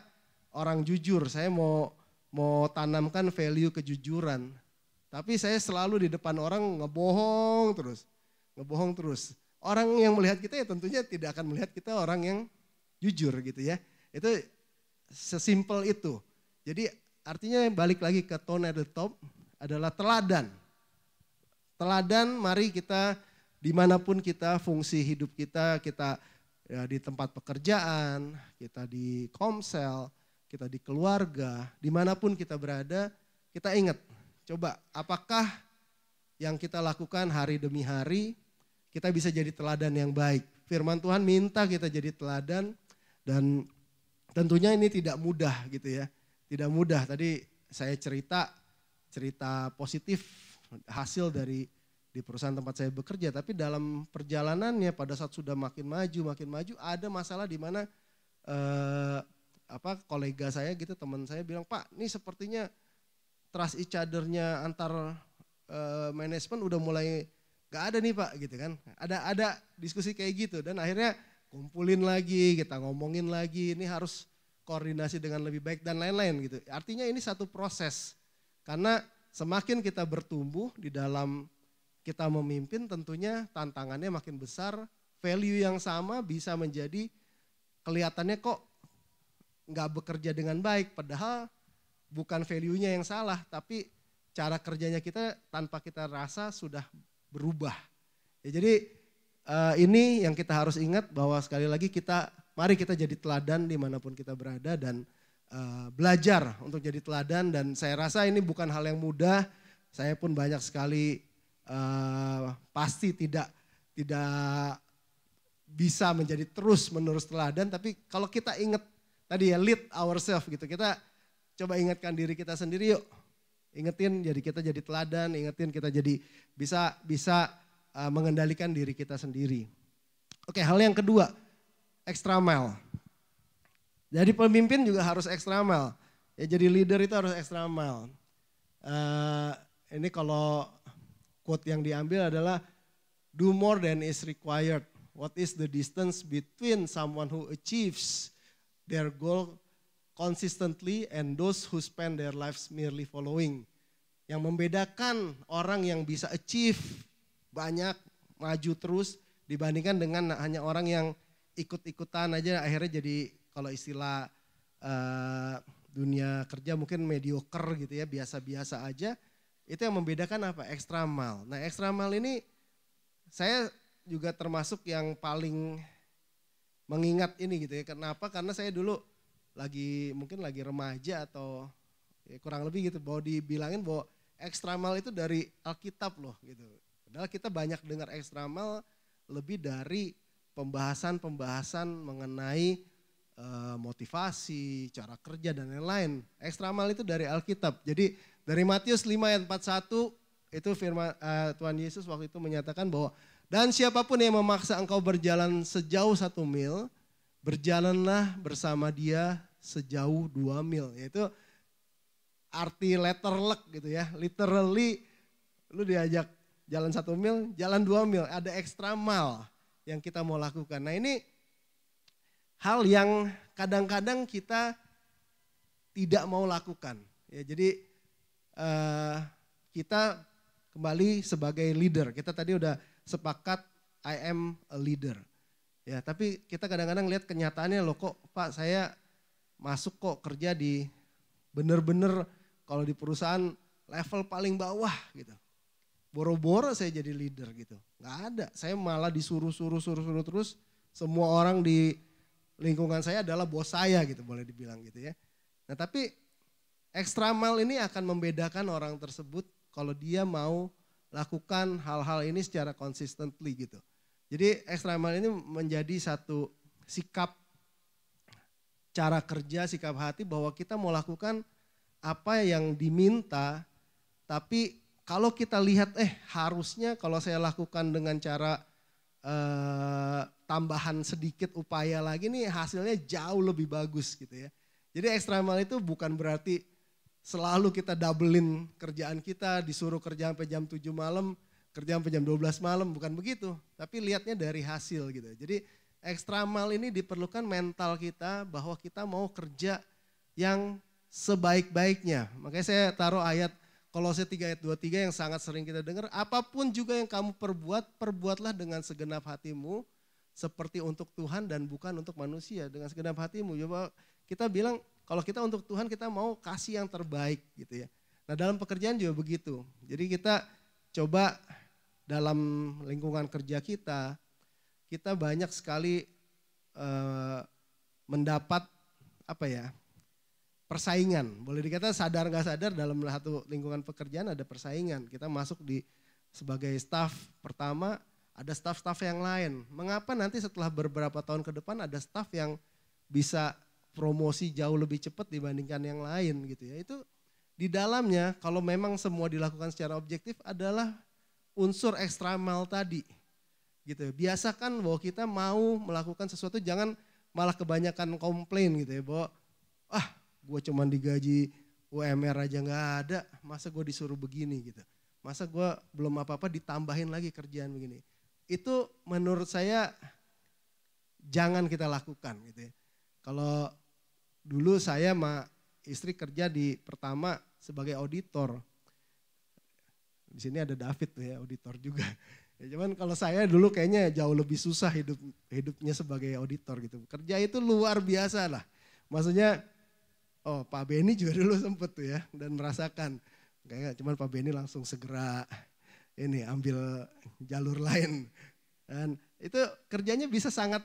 [SPEAKER 3] orang jujur, saya mau tanamkan value kejujuran. Tapi saya selalu di depan orang ngebohong terus. Orang yang melihat kita ya tentunya tidak akan melihat kita orang yang jujur gitu ya. Itu sesimpel itu. Jadi artinya balik lagi ke tone at the top adalah teladan. Teladan, mari kita dimanapun kita fungsi hidup kita ya, di tempat pekerjaan, kita di komsel, kita di keluarga, dimanapun kita berada, kita ingat, coba apakah yang kita lakukan hari demi hari, kita bisa jadi teladan yang baik. Firman Tuhan minta kita jadi teladan dan tentunya ini tidak mudah gitu ya. Tidak mudah, tadi saya cerita positif hasil di perusahaan tempat saya bekerja, tapi dalam perjalanannya pada saat sudah makin maju ada masalah di mana kolega saya gitu, teman saya bilang, Pak ini sepertinya trust each other-nya antar manajemen udah mulai gak ada nih Pak gitu kan. Ada diskusi kayak gitu dan akhirnya kumpulin lagi, kita ngomongin lagi, ini harus koordinasi dengan lebih baik dan lain-lain gitu. Artinya ini satu proses karena semakin kita bertumbuh di dalam kita memimpin, tentunya tantangannya makin besar, value yang sama bisa menjadi kelihatannya kok nggak bekerja dengan baik, padahal bukan value-nya yang salah, tapi cara kerjanya kita tanpa kita rasa sudah berubah. Ya, jadi ini yang kita harus ingat bahwa sekali lagi mari kita jadi teladan dimanapun kita berada dan belajar untuk jadi teladan, dan saya rasa ini bukan hal yang mudah. Saya pun banyak sekali pasti tidak bisa menjadi terus menerus teladan, tapi kalau kita ingat tadi ya, lead ourselves gitu, kita coba ingatkan diri kita sendiri yuk. Ingetin jadi kita jadi teladan, ingetin kita jadi bisa mengendalikan diri kita sendiri. Oke, hal yang kedua, extra mile. Jadi pemimpin juga harus extra mile. Ya jadi leader itu harus extra mile. Ini kalau quote yang diambil adalah do more than is required. What is the distance between someone who achieves their goal consistently and those who spend their lives merely following. Yang membedakan orang yang bisa achieve banyak, maju terus dibandingkan dengan hanya orang yang ikut-ikutan aja akhirnya jadi kalau istilah dunia kerja mungkin mediocre gitu ya, biasa-biasa aja. Itu yang membedakan apa? Extra mile. Nah extra mile ini saya juga termasuk yang paling mengingat ini gitu ya. Kenapa? Karena saya dulu mungkin lagi remaja atau ya kurang lebih gitu. Bahwa dibilangin bahwa extra mile itu dari Alkitab loh gitu. Padahal kita banyak dengar extra mile lebih dari pembahasan mengenai motivasi, cara kerja dan lain-lain. Extra mile itu dari Alkitab. Jadi dari Matius 5 ayat 41 itu firman Tuhan Yesus waktu itu menyatakan bahwa dan siapapun yang memaksa engkau berjalan sejauh 1 mil, berjalanlah bersama dia sejauh 2 mil. Yaitu arti letterlek gitu ya. Literally lu diajak jalan 1 mil, jalan 2 mil. Ada extra mile yang kita mau lakukan. Nah ini hal yang kadang-kadang kita tidak mau lakukan. Ya, jadi kita kembali sebagai leader. Kita tadi udah sepakat I am a leader. Ya, tapi kita kadang-kadang lihat kenyataannya loh kok Pak saya masuk kok kerja di bener-bener kalau di perusahaan level paling bawah gitu. Boro-boro saya jadi leader gitu. Nggak ada, saya malah disuruh terus. Semua orang di lingkungan saya adalah bos saya gitu boleh dibilang gitu ya. Nah tapi extra mile ini akan membedakan orang tersebut kalau dia mau lakukan hal-hal ini secara consistently gitu. Jadi extra mile ini menjadi satu sikap cara kerja, sikap hati bahwa kita mau lakukan apa yang diminta, tapi kalau kita lihat harusnya kalau saya lakukan dengan cara tambahan sedikit upaya lagi nih hasilnya jauh lebih bagus gitu ya. Jadi extra mile itu bukan berarti selalu kita doublein kerjaan kita, disuruh kerja sampai jam 7 malam, kerja sampai jam 12 malam, bukan begitu. Tapi lihatnya dari hasil gitu. Jadi extra mile ini diperlukan mental kita bahwa kita mau kerja yang sebaik-baiknya. Makanya saya taruh ayat Kolose 3 ayat 23 yang sangat sering kita dengar. Apapun juga yang kamu perbuatlah dengan segenap hatimu seperti untuk Tuhan dan bukan untuk manusia. Dengan segenap hatimu. Coba kita bilang kalau kita untuk Tuhan kita mau kasih yang terbaik gitu ya. Nah dalam pekerjaan juga begitu. Jadi kita coba dalam lingkungan kerja kita banyak sekali mendapat persaingan. Boleh dikata sadar gak sadar dalam satu lingkungan pekerjaan ada persaingan. Kita masuk sebagai staff pertama ada staff-staff yang lain. Mengapa nanti setelah beberapa tahun ke depan ada staff yang bisa promosi jauh lebih cepat dibandingkan yang lain gitu ya. Itu di dalamnya kalau memang semua dilakukan secara objektif adalah unsur extra mile tadi. Gitu. Biasakan bahwa kita mau melakukan sesuatu jangan malah kebanyakan komplain gitu ya. Bahwa gue cuman digaji UMR aja gak ada, masa gue disuruh begini gitu. Masa gue belum apa-apa ditambahin lagi kerjaan begini. Itu menurut saya jangan kita lakukan gitu ya. Kalau dulu saya sama istri kerja di pertama sebagai auditor. Di sini ada David tuh ya, auditor juga. Ya, cuman kalau saya dulu kayaknya jauh lebih susah hidupnya sebagai auditor gitu. Kerja itu luar biasa lah. Maksudnya Pak Benny juga dulu sempet tuh ya dan merasakan. Kayak cuman Pak Benny langsung segera ambil jalur lain. Dan itu kerjanya bisa sangat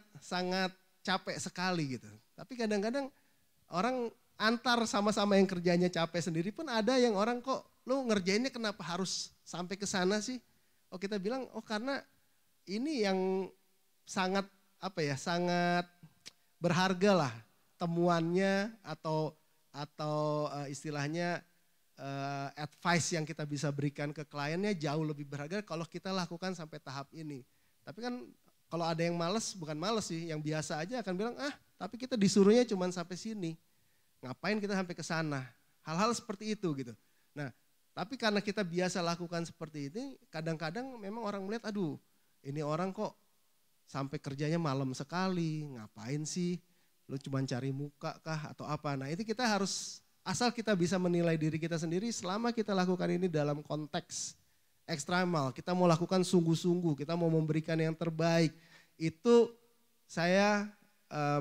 [SPEAKER 3] capek sekali gitu. Tapi kadang-kadang orang antar sama-sama yang kerjanya capek sendiri pun ada yang orang kok lu ngerjainnya kenapa harus sampai ke sana sih? Kita bilang karena ini yang sangat sangat berharga lah temuannya atau istilahnya advice yang kita bisa berikan ke kliennya jauh lebih berharga kalau kita lakukan sampai tahap ini. Tapi kan kalau ada yang males, bukan males sih, yang biasa aja akan bilang tapi kita disuruhnya cuma sampai sini. Ngapain kita sampai ke sana? Hal-hal seperti itu gitu. Nah, tapi karena kita biasa lakukan seperti ini, kadang-kadang memang orang melihat, aduh ini orang kok sampai kerjanya malam sekali, ngapain sih? Lu cuma cari muka kah atau apa? Nah itu kita harus, asal kita bisa menilai diri kita sendiri selama kita lakukan ini dalam konteks ekstremal, kita mau lakukan sungguh-sungguh, kita mau memberikan yang terbaik. Itu saya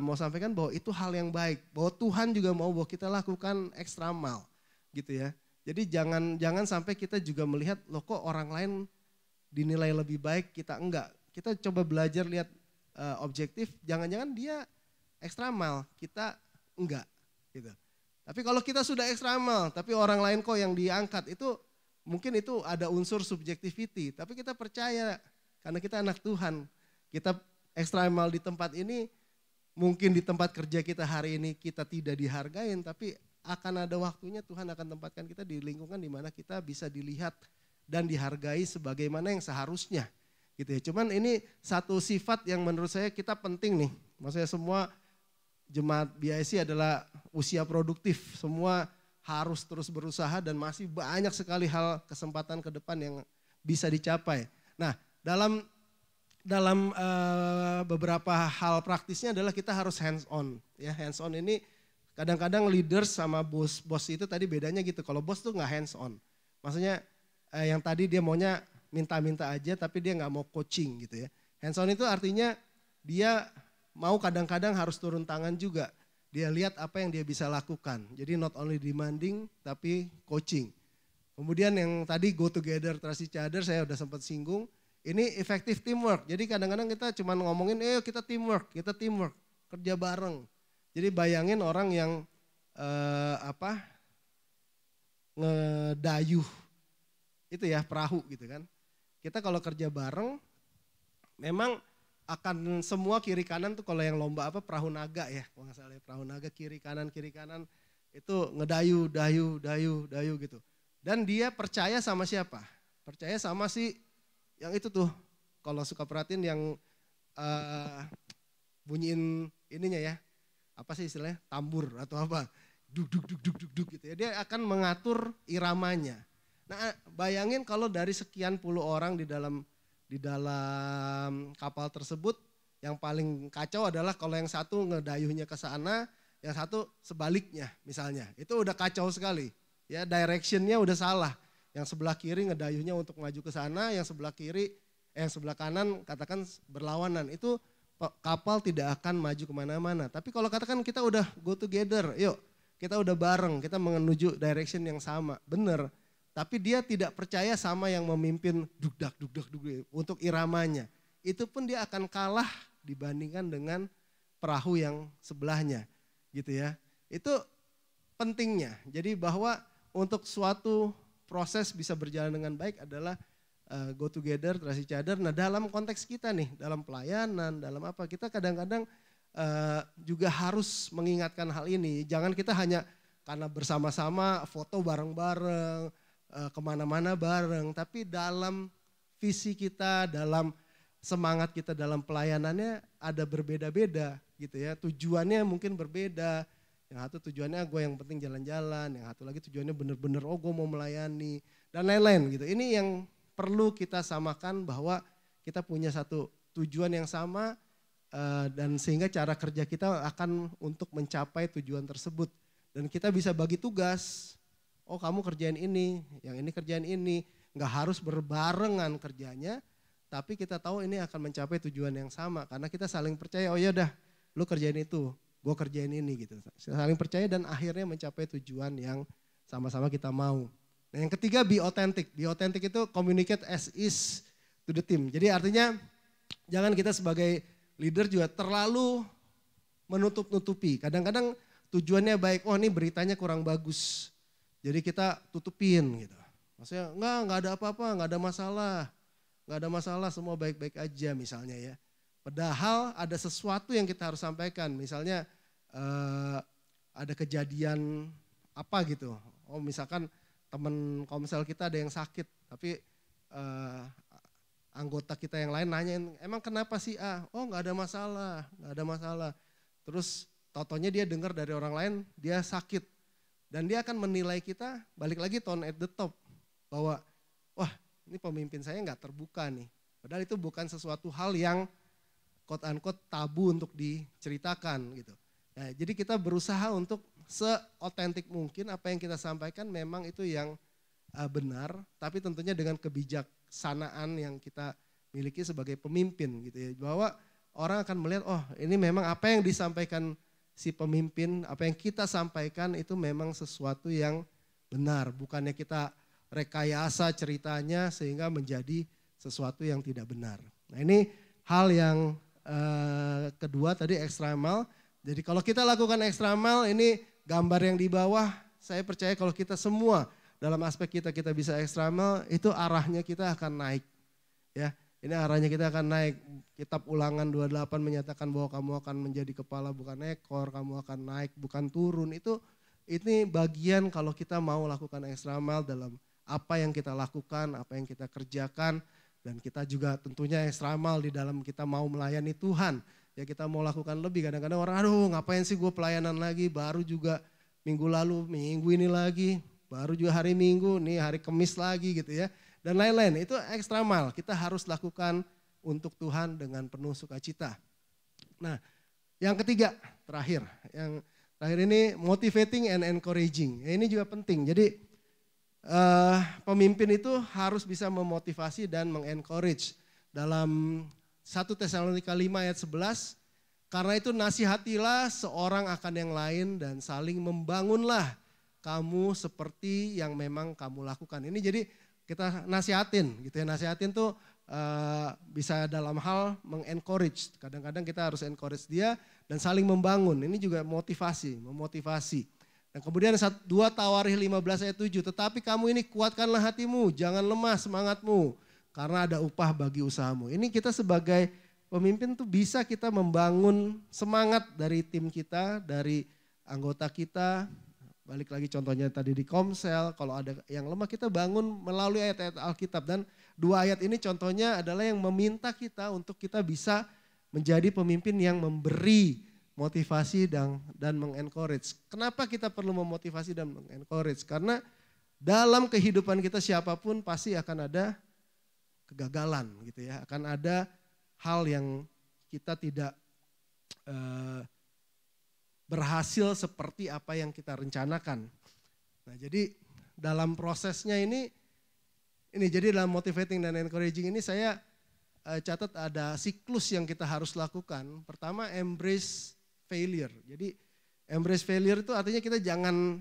[SPEAKER 3] mau sampaikan bahwa itu hal yang baik, bahwa Tuhan juga mau bahwa kita lakukan ekstremal gitu ya. Jadi jangan sampai kita juga melihat loh kok orang lain dinilai lebih baik, kita enggak. Kita coba belajar lihat objektif, jangan-jangan dia ekstremal, kita enggak gitu. Tapi kalau kita sudah ekstremal, tapi orang lain kok yang diangkat, itu mungkin itu ada unsur subjektivity, tapi kita percaya karena kita anak Tuhan. Kita ekstremal di tempat ini, mungkin di tempat kerja kita hari ini kita tidak dihargain, tapi akan ada waktunya Tuhan akan tempatkan kita di lingkungan di mana kita bisa dilihat dan dihargai sebagaimana yang seharusnya. Gitu ya. Cuman ini satu sifat yang menurut saya kita penting nih. Maksudnya semua jemaat BIC adalah usia produktif, semua harus terus berusaha dan masih banyak sekali hal kesempatan ke depan yang bisa dicapai. Nah, dalam beberapa hal praktisnya adalah kita harus hands on. Ya, hands on ini kadang-kadang leaders sama bos itu tadi bedanya gitu. Kalau bos tuh nggak hands on. Maksudnya yang tadi dia maunya minta-minta aja tapi dia nggak mau coaching gitu ya. Hands on itu artinya dia mau kadang-kadang harus turun tangan juga. Dia lihat apa yang dia bisa lakukan. Jadi not only demanding tapi coaching. Kemudian yang tadi go together, trust each other saya udah sempat singgung. Ini effective teamwork. Jadi kadang-kadang kita cuma ngomongin kita teamwork, kerja bareng. Jadi bayangin orang yang ngedayuh itu ya perahu gitu kan. Kita kalau kerja bareng memang akan semua kiri kanan tuh kalau yang lomba perahu naga ya, kalau nggak salah perahu naga kiri kanan itu ngedayu gitu. Dan dia percaya sama siapa? Percaya sama si yang itu tuh, kalau suka perhatiin yang bunyiin ininya ya, apa sih istilahnya, tambur atau apa, duk gitu ya. Dia akan mengatur iramanya. Nah bayangin kalau dari sekian puluh orang di dalam kapal tersebut, yang paling kacau adalah kalau yang satu ngedayuhnya ke sana, yang satu sebaliknya misalnya. Itu udah kacau sekali. Ya, directionnya udah salah. Yang sebelah kiri ngedayuhnya untuk maju ke sana, yang sebelah kanan katakan berlawanan. Itu kapal tidak akan maju kemana-mana. Tapi kalau katakan kita udah go together, yuk kita udah bareng, kita menuju direction yang sama. Bener. Tapi dia tidak percaya sama yang memimpin dugdak untuk iramanya. Itu pun dia akan kalah dibandingkan dengan perahu yang sebelahnya gitu ya. Itu pentingnya. Jadi bahwa untuk suatu proses bisa berjalan dengan baik adalah go together, trust each other. Nah dalam konteks kita nih, dalam pelayanan, dalam apa, kita kadang-kadang juga harus mengingatkan hal ini. Jangan kita hanya karena bersama-sama foto bareng-bareng, kemana-mana bareng, tapi dalam visi kita, dalam semangat kita dalam pelayanannya ada berbeda-beda gitu ya. Tujuannya mungkin berbeda. Yang satu tujuannya gue yang penting jalan-jalan, yang satu lagi tujuannya bener-bener gue mau melayani dan lain-lain gitu. Ini yang perlu kita samakan bahwa kita punya satu tujuan yang sama dan sehingga cara kerja kita akan untuk mencapai tujuan tersebut. Dan kita bisa bagi tugas. Oh kamu kerjain ini, yang ini kerjain ini. Nggak harus berbarengan kerjanya, tapi kita tahu ini akan mencapai tujuan yang sama. Karena kita saling percaya, oh ya udah lu kerjain itu, gue kerjain ini gitu. Saling percaya dan akhirnya mencapai tujuan yang sama-sama kita mau. Nah yang ketiga be authentic. Be authentic itu communicate as is to the team. Jadi artinya jangan kita sebagai leader juga terlalu menutup-nutupi. Kadang-kadang tujuannya baik, oh ini beritanya kurang bagus. Jadi kita tutupin gitu. Maksudnya enggak ada apa-apa, enggak ada masalah, semua baik-baik aja misalnya ya. Padahal ada sesuatu yang kita harus sampaikan, misalnya ada kejadian apa gitu. Oh misalkan teman komsel kita ada yang sakit, tapi anggota kita yang lain nanyain, emang kenapa sih? Oh enggak ada masalah. Terus totonya dia dengar dari orang lain, dia sakit. Dan dia akan menilai kita, balik lagi tone at the top. Bahwa, wah ini pemimpin saya nggak terbuka nih. Padahal itu bukan sesuatu hal yang quote unquote tabu untuk diceritakan gitu. Nah, jadi kita berusaha untuk se-otentik mungkin apa yang kita sampaikan memang itu yang benar. Tapi tentunya dengan kebijaksanaan yang kita miliki sebagai pemimpin gitu ya. Bahwa orang akan melihat, oh ini memang apa yang disampaikan si pemimpin, apa yang kita sampaikan itu memang sesuatu yang benar. Bukannya kita rekayasa ceritanya sehingga menjadi sesuatu yang tidak benar. Nah ini hal yang kedua tadi extra mile. Jadi kalau kita lakukan extra mile, ini gambar yang di bawah, saya percaya kalau kita semua dalam aspek kita bisa extra mile, itu arahnya kita akan naik. Ya, ini arahnya kita akan naik. Kitab Ulangan 28 menyatakan bahwa kamu akan menjadi kepala bukan ekor, kamu akan naik bukan turun. Ini bagian kalau kita mau lakukan extra mile dalam apa yang kita lakukan, apa yang kita kerjakan. Dan kita juga tentunya extra mile di dalam kita mau melayani Tuhan. Ya kita mau lakukan lebih, kadang-kadang orang aduh ngapain sih gue pelayanan lagi, baru juga minggu lalu, minggu ini lagi, baru juga hari Minggu, nih hari Kamis lagi gitu ya. Dan lain-lain, itu extra mile, kita harus lakukan untuk Tuhan dengan penuh sukacita. Nah yang ketiga, terakhir ini motivating and encouraging. Ya, ini juga penting, jadi pemimpin itu harus bisa memotivasi dan mengencourage. Dalam 1 Tesalonika 5 ayat 11, karena itu nasihatilah seorang akan yang lain dan saling membangunlah kamu seperti yang memang kamu lakukan. Ini jadi kita nasihatin gitu ya, nasihatin tuh bisa dalam hal mengencourage. Kadang-kadang kita harus encourage dia dan saling membangun. Ini juga memotivasi. Dan kemudian 2 Tawarikh 15 ayat 7, tetapi kamu ini kuatkanlah hatimu, jangan lemah semangatmu, karena ada upah bagi usahamu. Ini kita sebagai pemimpin tuh bisa kita membangun semangat dari tim kita, dari anggota kita. Balik lagi contohnya tadi di Komsel, kalau ada yang lemah kita bangun melalui ayat-ayat Alkitab. Dan 2 ayat ini contohnya adalah yang meminta kita untuk kita bisa menjadi pemimpin yang memberi motivasi dan mengencourage. Kenapa kita perlu memotivasi dan mengencourage? Karena dalam kehidupan kita siapapun pasti akan ada kegagalan gitu ya. Akan ada hal yang kita tidak berhasil seperti apa yang kita rencanakan. Nah jadi dalam prosesnya ini jadi dalam motivating dan encouraging ini saya catat ada siklus yang kita harus lakukan. Pertama embrace failure. Jadi embrace failure itu artinya kita jangan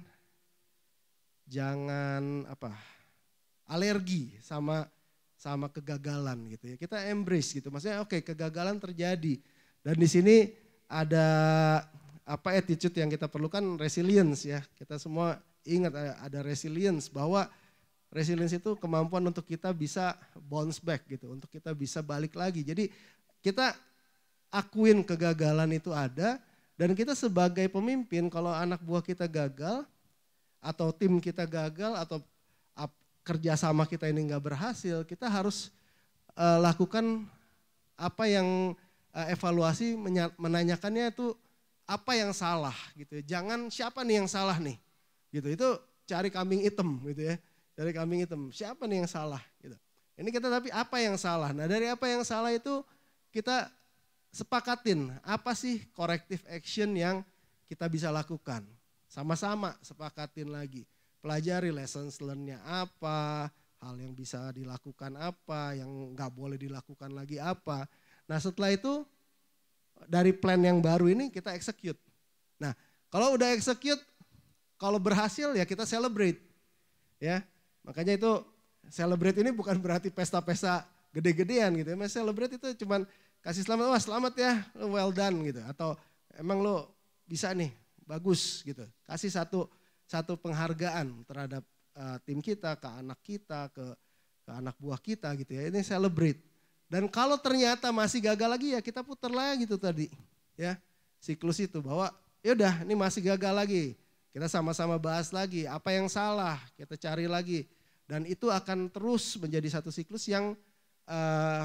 [SPEAKER 3] alergi sama kegagalan gitu ya. Kita embrace gitu. Maksudnya oke, kegagalan terjadi. Dan di sini ada attitude yang kita perlukan, resilience ya. Kita semua ingat ada resilience, bahwa resilience itu kemampuan untuk kita bisa bounce back gitu, untuk kita bisa balik lagi. Jadi kita akuin kegagalan itu ada, dan kita sebagai pemimpin kalau anak buah kita gagal, atau tim kita gagal, atau kerjasama kita ini nggak berhasil, kita harus lakukan apa yang evaluasi menanyakannya itu apa yang salah gitu ya. Jangan siapa nih yang salah nih gitu, itu cari kambing hitam gitu ya. Dari kambing hitam, siapa nih yang salah gitu. Ini kita tapi apa yang salah. Nah dari apa yang salah itu kita sepakatin apa sih corrective action yang kita bisa lakukan. Sama-sama sepakatin lagi. Pelajari lessons learn-nya apa, hal yang bisa dilakukan apa, yang gak boleh dilakukan lagi apa. Nah setelah itu dari plan yang baru ini kita execute. Nah kalau udah execute, kalau berhasil ya kita celebrate. Ya, makanya itu celebrate ini bukan berarti pesta-pesta gede-gedean gitu ya. Celebrate itu cuman kasih selamat, wah selamat ya, well done gitu. Atau emang lo bisa nih, bagus gitu. Kasih satu penghargaan terhadap tim kita, ke anak kita, ke anak buah kita gitu ya. Ini celebrate. Dan kalau ternyata masih gagal lagi ya kita putar lagi tuh tadi ya. Siklus itu bahwa yaudah ini masih gagal lagi. Kita sama-sama bahas lagi apa yang salah, kita cari lagi. Dan itu akan terus menjadi satu siklus yang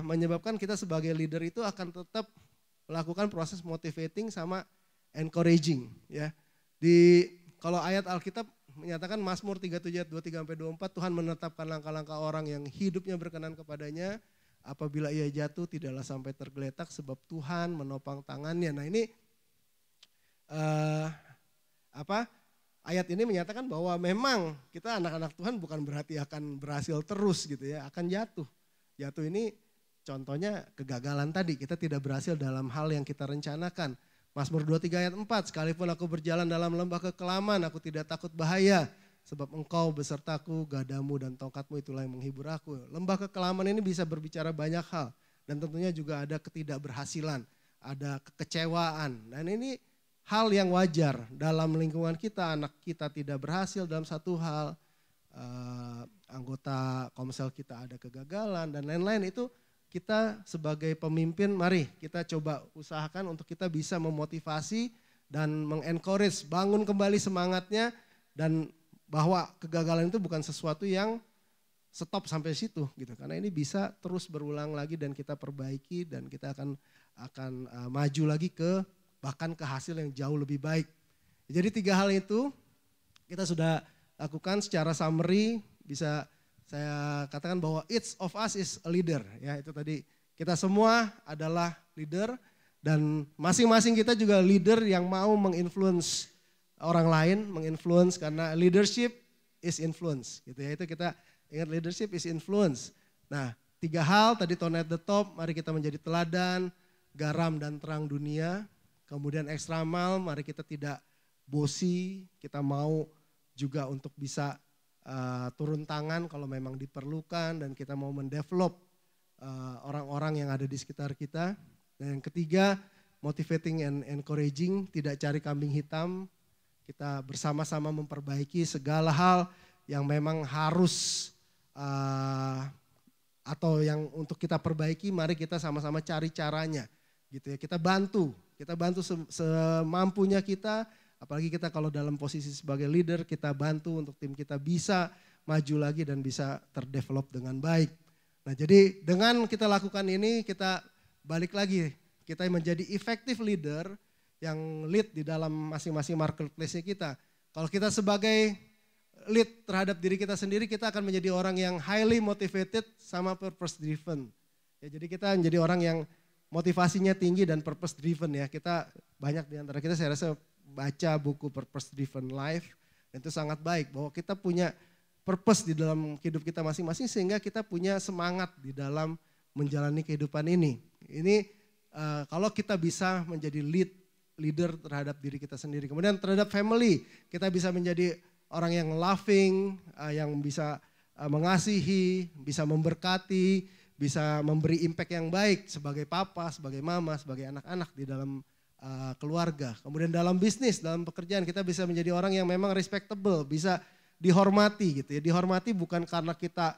[SPEAKER 3] menyebabkan kita sebagai leader itu akan tetap melakukan proses motivating sama encouraging ya. Kalau ayat Alkitab menyatakan Mazmur 37 ayat 23-24, Tuhan menetapkan langkah-langkah orang yang hidupnya berkenan kepadanya. Apabila ia jatuh tidaklah sampai tergeletak sebab Tuhan menopang tangannya. Nah ini ayat ini menyatakan bahwa memang kita anak-anak Tuhan bukan berarti akan berhasil terus gitu ya, akan jatuh. Jatuh ini contohnya kegagalan tadi, kita tidak berhasil dalam hal yang kita rencanakan. Mazmur 23 ayat 4, sekalipun aku berjalan dalam lembah kekelaman, aku tidak takut bahaya. Sebab engkau besertaku, gadamu dan tongkatmu itulah yang menghibur aku. Lembah kekelaman ini bisa berbicara banyak hal. Dan tentunya juga ada ketidakberhasilan, ada kekecewaan. Dan ini hal yang wajar dalam lingkungan kita, anak kita tidak berhasil dalam satu hal. Anggota komsel kita ada kegagalan dan lain-lain. Itu kita sebagai pemimpin, mari kita coba usahakan untuk kita bisa memotivasi dan mengencourage, bangun kembali semangatnya, dan bahwa kegagalan itu bukan sesuatu yang stop sampai situ gitu. Karena ini bisa terus berulang lagi dan kita perbaiki dan kita akan maju lagi bahkan ke hasil yang jauh lebih baik. Jadi 3 hal itu kita sudah lakukan secara summary, bisa saya katakan bahwa each of us is a leader. Ya, itu tadi kita semua adalah leader dan masing-masing kita juga leader yang mau menginfluence orang lain, menginfluence karena leadership is influence gitu ya. Itu kita ingat, leadership is influence. Nah, 3 hal tadi, tone at the top, mari kita menjadi teladan, garam dan terang dunia. Kemudian extra mile, mari kita tidak bosi, kita mau juga untuk bisa turun tangan kalau memang diperlukan, dan kita mau mendevelop orang-orang yang ada di sekitar kita. Dan yang ketiga, motivating and encouraging, tidak cari kambing hitam. Kita bersama-sama memperbaiki segala hal yang memang harus atau yang untuk kita perbaiki, mari kita sama-sama cari caranya gitu ya. Kita bantu semampunya kita, apalagi kita kalau dalam posisi sebagai leader, kita bantu untuk tim kita bisa maju lagi dan bisa terdevelop dengan baik. Nah, jadi dengan kita lakukan ini, kita balik lagi, kita menjadi effective leader yang lead di dalam masing-masing marketplace-nya kita. Kalau kita sebagai lead terhadap diri kita sendiri, kita akan menjadi orang yang highly motivated sama purpose driven. Ya, jadi kita menjadi orang yang motivasinya tinggi dan purpose driven ya. Kita banyak di antara kita saya rasa baca buku Purpose Driven Life, dan itu sangat baik bahwa kita punya purpose di dalam hidup kita masing-masing sehingga kita punya semangat di dalam menjalani kehidupan ini. Ini kalau kita bisa menjadi leader terhadap diri kita sendiri. Kemudian terhadap family, kita bisa menjadi orang yang loving, yang bisa mengasihi, bisa memberkati, bisa memberi impact yang baik sebagai papa, sebagai mama, sebagai anak-anak di dalam keluarga. Kemudian dalam bisnis, dalam pekerjaan, kita bisa menjadi orang yang memang respectable, bisa dihormati gitu ya. Dihormati bukan karena kita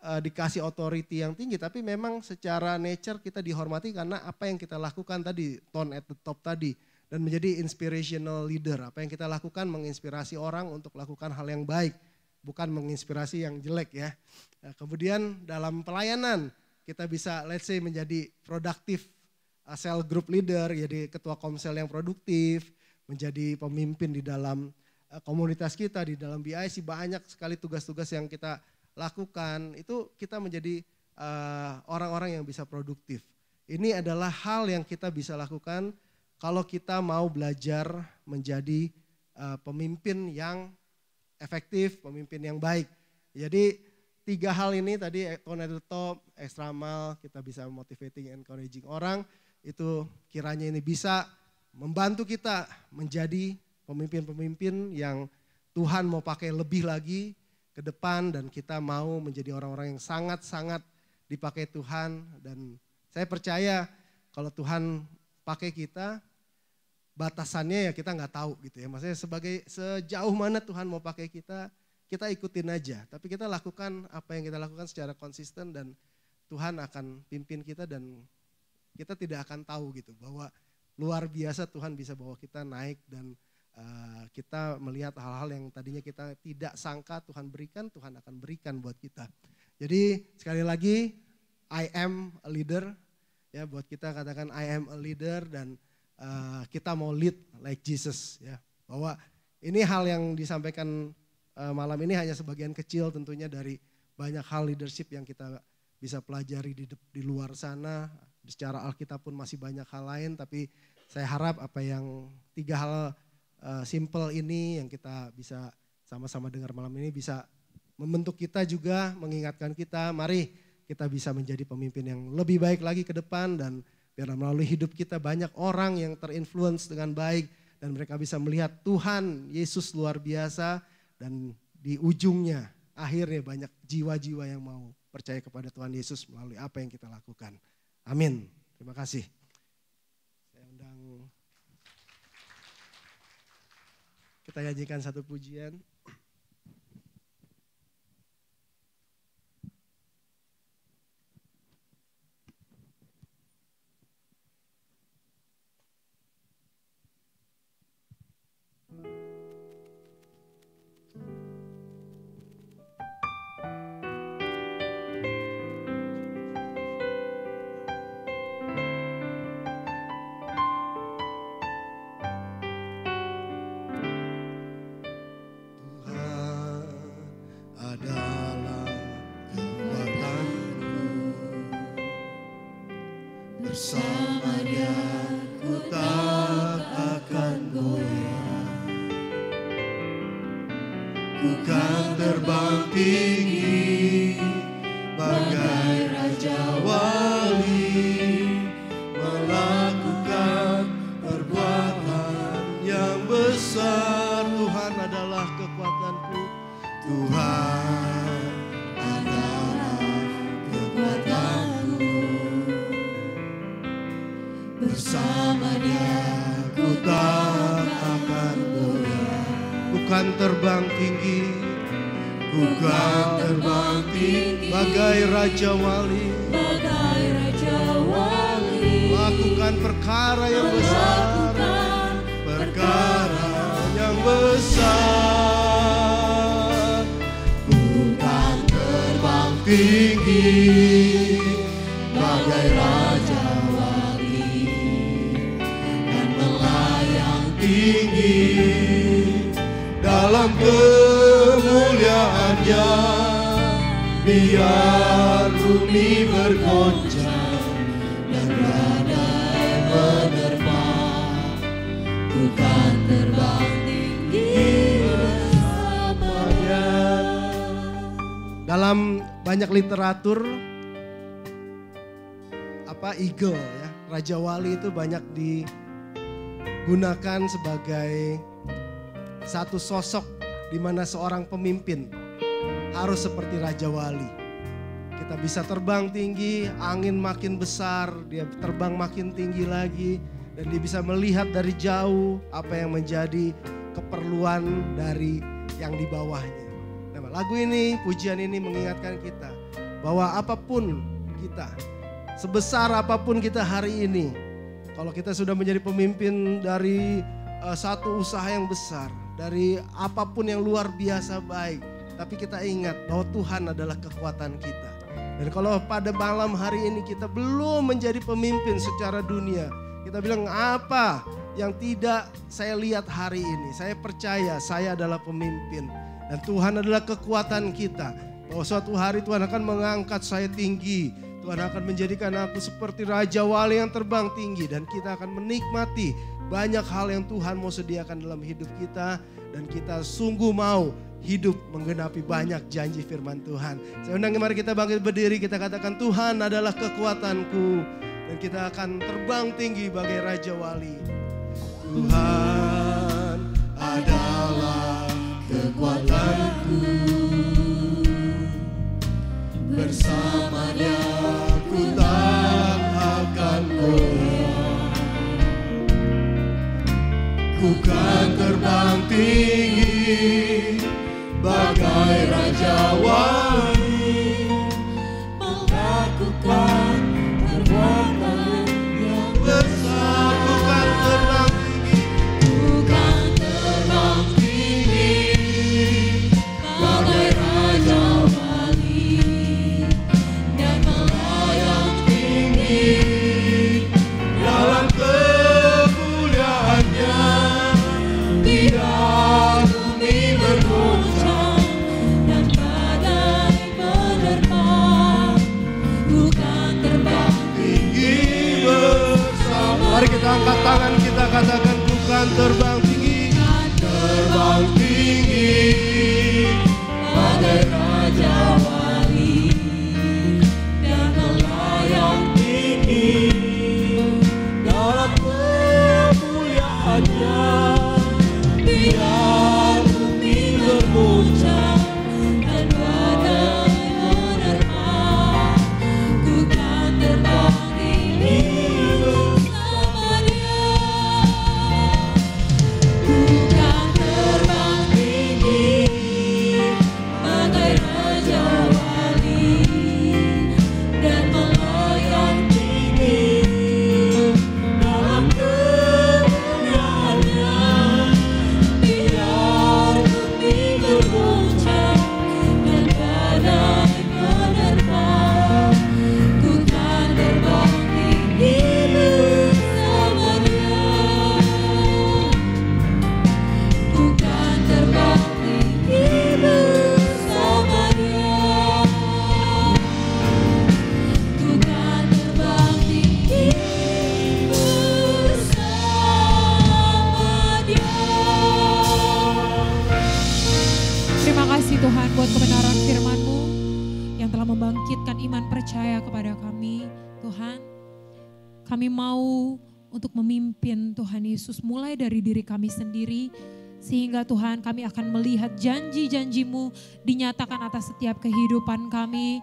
[SPEAKER 3] dikasih authority yang tinggi, tapi memang secara nature kita dihormati karena apa yang kita lakukan tadi, tone at the top tadi, dan menjadi inspirational leader. Apa yang kita lakukan menginspirasi orang untuk lakukan hal yang baik, bukan menginspirasi yang jelek ya. Kemudian dalam pelayanan kita bisa let's say menjadi productive cell group leader, jadi ketua komsel yang produktif, menjadi pemimpin di dalam komunitas kita, di dalam BIC, banyak sekali tugas-tugas yang kita lakukan, itu kita menjadi orang-orang yang bisa produktif. Ini adalah hal yang kita bisa lakukan kalau kita mau belajar menjadi pemimpin yang efektif, pemimpin yang baik. Jadi 3 hal ini tadi, tone at the top, extra mile, kita bisa motivating, encouraging orang, itu kiranya ini bisa membantu kita menjadi pemimpin-pemimpin yang Tuhan mau pakai lebih lagi ke depan, dan kita mau menjadi orang-orang yang sangat-sangat dipakai Tuhan. Dan saya percaya kalau Tuhan pakai kita, batasannya ya kita nggak tahu gitu ya. Maksudnya sejauh mana Tuhan mau pakai kita ikutin aja. Tapi kita lakukan apa yang kita lakukan secara konsisten, dan Tuhan akan pimpin kita, dan kita tidak akan tahu gitu bahwa luar biasa Tuhan bisa bawa kita naik, dan kita melihat hal-hal yang tadinya kita tidak sangka Tuhan berikan, Tuhan akan berikan buat kita. Jadi sekali lagi, I am a leader, ya buat kita katakan I am a leader, dan kita mau lead like Jesus ya. Bahwa ini hal yang disampaikan malam ini hanya sebagian kecil tentunya dari banyak hal leadership yang kita bisa pelajari di luar sana. Secara Alkitab pun masih banyak hal lain, tapi saya harap apa yang 3 hal simple ini yang kita bisa sama-sama dengar malam ini bisa membentuk kita juga, mengingatkan kita, mari kita bisa menjadi pemimpin yang lebih baik lagi ke depan, dan biar melalui hidup kita banyak orang yang terinfluence dengan baik dan mereka bisa melihat Tuhan Yesus luar biasa, dan di ujungnya akhirnya banyak jiwa-jiwa yang mau percaya kepada Tuhan Yesus melalui apa yang kita lakukan. Amin. Terima kasih. Saya undang kita nyanyikan satu pujian.
[SPEAKER 4] Bersamanya ku tak akan goyah, ku kan terbang tinggi bagai Raja Wali, melakukan perbuatan yang besar. Tuhan adalah kekuatanku, Tuhan adalah kekuatanku. Bersama Dia ku tak akan goyah.
[SPEAKER 3] Bukan terbang tinggi,
[SPEAKER 4] bukan terbang tinggi
[SPEAKER 3] bagai Raja Wali,
[SPEAKER 4] bagai Raja Wali.
[SPEAKER 3] Lakukan perkara yang besar,
[SPEAKER 4] perkara yang besar. Bukan terbang tinggi bagai Raja tinggi dalam kemuliaannya, biar bumi bergoncang dan badai menerpa. Bukan terbang tinggi bersamanya.
[SPEAKER 3] Dalam banyak literatur eagle ya, Raja Wali itu banyak digunakan sebagai satu sosok di mana seorang pemimpin harus seperti Raja Wali. Kita bisa terbang tinggi, angin makin besar, dia terbang makin tinggi lagi, dan dia bisa melihat dari jauh apa yang menjadi keperluan dari yang di bawahnya. Nah, lagu ini, pujian ini mengingatkan kita bahwa apapun kita, sebesar apapun kita hari ini, kalau kita sudah menjadi pemimpin dari satu usaha yang besar, dari apapun yang luar biasa baik, tapi kita ingat bahwa Tuhan adalah kekuatan kita. Dan kalau pada malam hari ini kita belum menjadi pemimpin secara dunia, kita bilang apa yang tidak saya lihat hari ini. Saya percaya saya adalah pemimpin dan Tuhan adalah kekuatan kita. Bahwa suatu hari Tuhan akan mengangkat saya tinggi. Tuhan akan menjadikan aku seperti Raja Wali yang terbang tinggi, dan kita akan menikmati banyak hal yang Tuhan mau sediakan dalam hidup kita, dan kita sungguh mau hidup menggenapi banyak janji firman Tuhan. Saya undang, mari kita bangkit berdiri, kita katakan Tuhan adalah kekuatanku, dan kita akan terbang tinggi bagai Raja Wali.
[SPEAKER 4] Tuhan adalah kekuatanku, bersama Dia ku tak akan goyah. Ku kan terbang tinggi bagai Raja Wali, melakukan perbuatan yang besar. Bukan terbang tinggi, bukan terbang tinggi bagai Raja Wali, dan melayang tinggi dalam kemuliaan. katakan ku kan terbang tinggi. Terbang tinggi bagai raja wali dan melayang tinggi dalam kemuliaannya. Biar bumi berguncang dan badai menerpa, ku kan terbang tinggi bersama Dia. Ku kan terbang tinggi bagai raja wali dan melayang tinggi dalam kemuliaannya. Biar bumi berguncang dan badai menerpa, ku kan terbang tinggi bersama Dia. Ku kan terbang tinggi bersama Dia. Ku kan terbang tinggi bersama Dia.
[SPEAKER 1] Terima kasih Tuhan buat kebenaran firman-Mu yang telah membangkitkan iman percaya kepada kami. Tuhan, kami mau untuk memimpin Tuhan Yesus mulai dari diri kami sendiri. Sehingga Tuhan kami akan melihat janji-janji-Mu dinyatakan atas setiap kehidupan kami.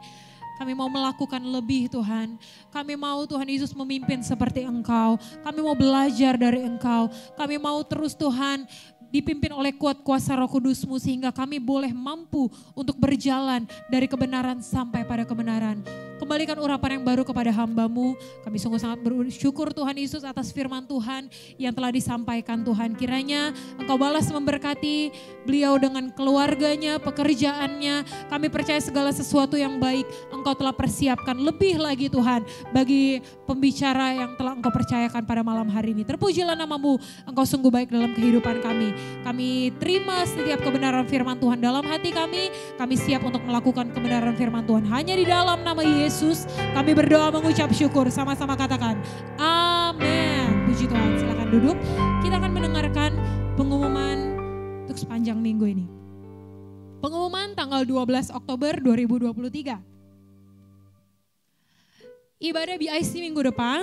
[SPEAKER 1] Kami mau melakukan lebih Tuhan. Kami mau Tuhan Yesus memimpin seperti Engkau. Kami mau belajar dari Engkau. Kami mau terus Tuhan dipimpin oleh kuat kuasa Roh Kudus-Mu sehingga kami boleh mampu untuk berjalan dari kebenaran sampai pada kebenaran. Kembalikan urapan yang baru kepada hamba-Mu. Kami sungguh sangat bersyukur Tuhan Yesus atas firman Tuhan yang telah disampaikan Tuhan. Kiranya Engkau balas memberkati beliau dengan keluarganya, pekerjaannya. Kami percaya segala sesuatu yang baik Engkau telah persiapkan lebih lagi Tuhan bagi pembicara yang telah Engkau percayakan pada malam hari ini. Terpujilah nama-Mu, Engkau sungguh baik dalam kehidupan kami. Kami terima setiap kebenaran firman Tuhan dalam hati kami. Kami siap untuk melakukan kebenaran firman Tuhan hanya di dalam nama Yesus. Kami berdoa mengucap syukur, sama-sama katakan amin. Puji Tuhan, silakan duduk. Kita akan mendengarkan pengumuman untuk sepanjang minggu ini. Pengumuman tanggal 12 Oktober 2023. Ibadah BIC minggu depan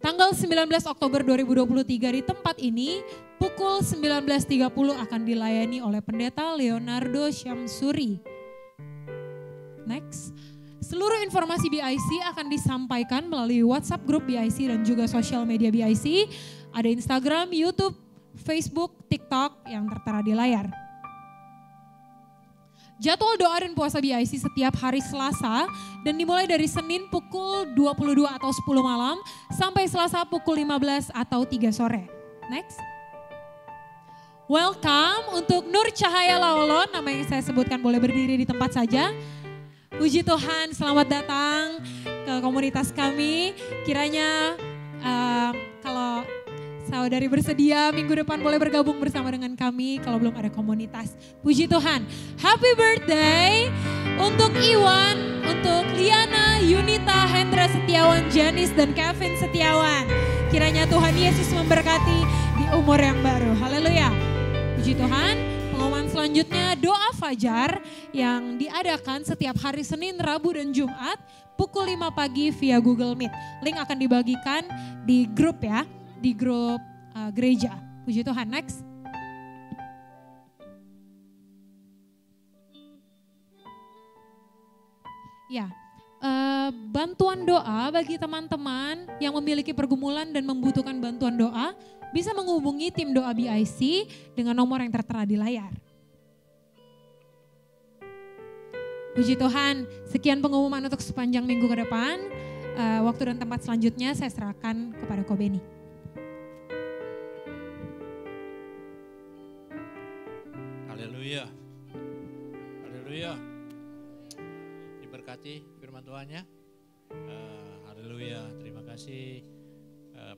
[SPEAKER 1] tanggal 19 Oktober 2023 di tempat ini pukul 19.30 akan dilayani oleh Pendeta Leonardo Syamsuri. Next, seluruh informasi BIC akan disampaikan melalui WhatsApp grup BIC dan juga sosial media BIC. Ada Instagram, YouTube, Facebook, TikTok yang tertera di layar. Jadwal doa dan puasa BIC setiap hari Selasa dan dimulai dari Senin pukul 22 atau 10 malam sampai Selasa pukul 15 atau 3 sore. Next. Welcome untuk Nur Cahaya Laolon, nama yang saya sebutkan boleh berdiri di tempat saja. Puji Tuhan, selamat datang ke komunitas kami. Kiranya kalau saudari bersedia minggu depan boleh bergabung bersama dengan kami kalau belum ada komunitas. Puji Tuhan. Happy birthday untuk Iwan, untuk Liana, Yunita, Hendra Setiawan, Janice dan Kevin Setiawan. Kiranya Tuhan Yesus memberkati di umur yang baru. Haleluya. Puji Tuhan. Pengumuman selanjutnya doa fajar yang diadakan setiap hari Senin, Rabu dan Jumat pukul 5 pagi via Google Meet. Link akan dibagikan di grup ya. Di grup gereja. Puji Tuhan, next. Ya, bantuan doa bagi teman-teman yang memiliki pergumulan dan membutuhkan bantuan doa bisa menghubungi tim doa BIC dengan nomor yang tertera di layar. Puji Tuhan, sekian pengumuman untuk sepanjang minggu ke depan. Waktu dan tempat selanjutnya saya serahkan kepada Ko Beni.
[SPEAKER 5] Haleluya. Haleluya. Diberkati firman Tuhannya. Haleluya. Terima kasih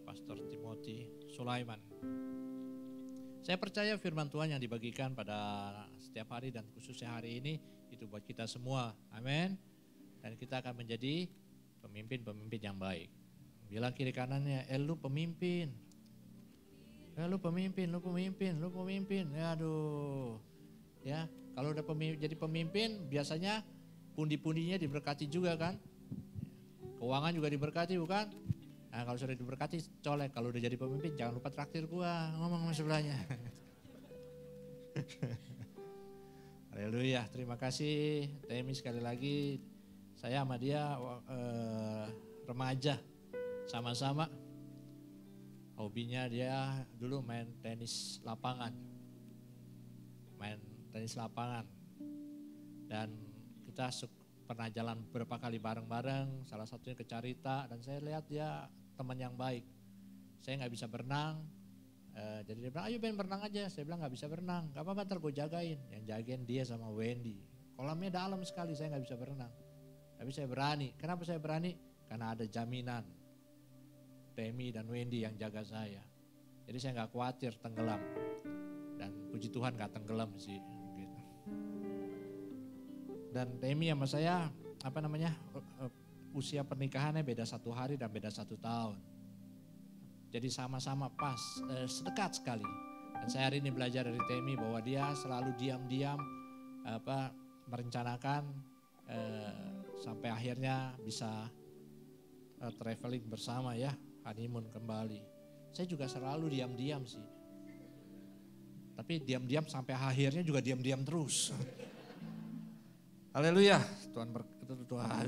[SPEAKER 5] Pastor Timothy Sulaiman. Saya percaya firman Tuhan yang dibagikan pada setiap hari dan khususnya hari ini itu buat kita semua. Amin. Dan kita akan menjadi pemimpin-pemimpin yang baik. Bilang kiri kanannya, lu pemimpin. Ya, lu pemimpin. Ya, aduh. Ya, kalau udah jadi pemimpin biasanya pundi-pundinya diberkati juga kan. Keuangan juga diberkati bukan? Nah, kalau sudah diberkati colek. Kalau udah jadi pemimpin jangan lupa traktir gua, ngomong sama sebelahnya. Haleluya, terima kasih Temi sekali lagi. Saya sama dia remaja sama-sama. Hobinya dia dulu main tenis lapangan. Dan kita pernah jalan beberapa kali bareng-bareng, salah satunya ke Carita, dan saya lihat dia teman yang baik. Saya nggak bisa berenang, jadi dia bilang ayo Ben berenang aja. Saya bilang nggak bisa berenang, gak apa-apa ntar gue jagain. Yang jagain dia sama Wendy. Kolamnya dalam sekali, saya nggak bisa berenang. Tapi saya berani. Kenapa saya berani? Karena ada jaminan Temi dan Wendy yang jaga saya. Jadi saya nggak khawatir tenggelam. Dan puji Tuhan gak tenggelam sih. Gitu. Dan Temi sama saya usia pernikahannya beda 1 hari dan beda 1 tahun. Jadi sama-sama pas, sedekat sekali. Dan saya hari ini belajar dari Temi bahwa dia selalu diam-diam merencanakan sampai akhirnya bisa traveling bersama ya, honeymoon kembali. Saya juga selalu diam-diam sih. Tapi diam-diam sampai akhirnya juga diam-diam terus. Haleluya, Tuhan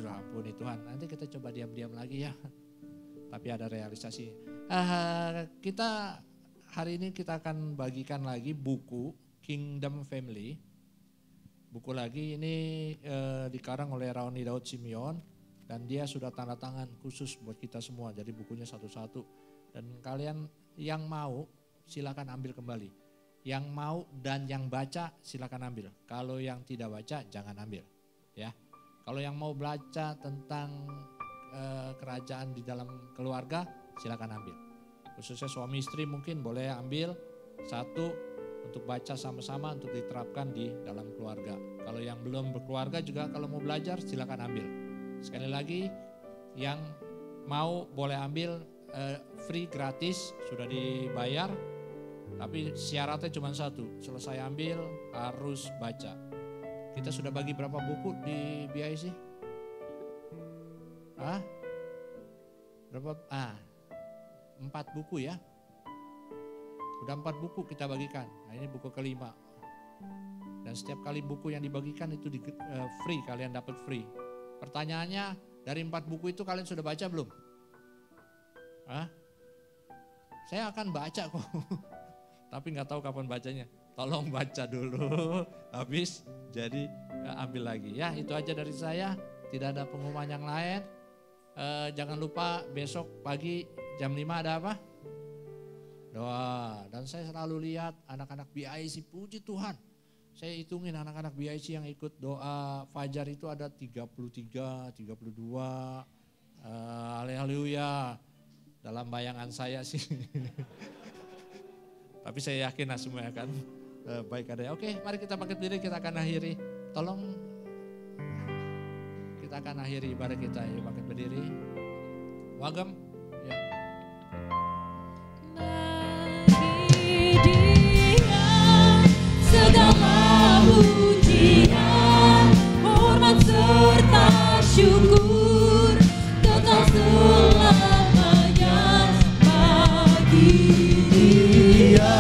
[SPEAKER 5] ampuni Tuhan. Nanti kita coba diam-diam lagi ya. Tapi ada realisasi. Kita hari ini kita akan bagikan lagi buku Kingdom Family. Buku lagi ini dikarang oleh Raoni Daud Simeon. Dan dia sudah tanda tangan khusus buat kita semua. Jadi bukunya satu-satu. Dan kalian yang mau silakan ambil kembali. Yang mau dan yang baca silakan ambil. Kalau yang tidak baca jangan ambil. Ya. Kalau yang mau baca tentang kerajaan di dalam keluarga silakan ambil. Khususnya suami istri mungkin boleh ambil satu untuk baca sama-sama untuk diterapkan di dalam keluarga. Kalau yang belum berkeluarga juga kalau mau belajar silakan ambil. Sekali lagi yang mau boleh ambil free gratis sudah dibayar. Tapi syaratnya cuma satu, selesai ambil harus baca. Kita sudah bagi berapa buku di BIC? Berapa? 4 buku ya. Udah 4 buku kita bagikan. Nah ini buku kelima. Dan setiap kali buku yang dibagikan itu free, kalian dapat free. Pertanyaannya, dari 4 buku itu kalian sudah baca belum? Saya akan baca kok. Tapi nggak tahu kapan bacanya. Tolong baca dulu, habis jadi ambil lagi. Ya itu aja dari saya, tidak ada pengumuman yang lain. Jangan lupa besok pagi jam 5 ada apa? Doa. Dan saya selalu lihat anak-anak BIC, puji Tuhan. Saya hitungin anak-anak BIC yang ikut doa Fajar itu ada 33, 32. Haleluya. Dalam bayangan saya sih. Tapi saya yakin semua akan baik adanya. Oke, mari kita bangkit berdiri, kita akan akhiri. Tolong kita akan akhiri ibadah kita. Yuk bangkit berdiri. Wagem. Ya.
[SPEAKER 4] Bagi Dia segala pujian, hormat serta syukur kekal selamanya. Bagi Dia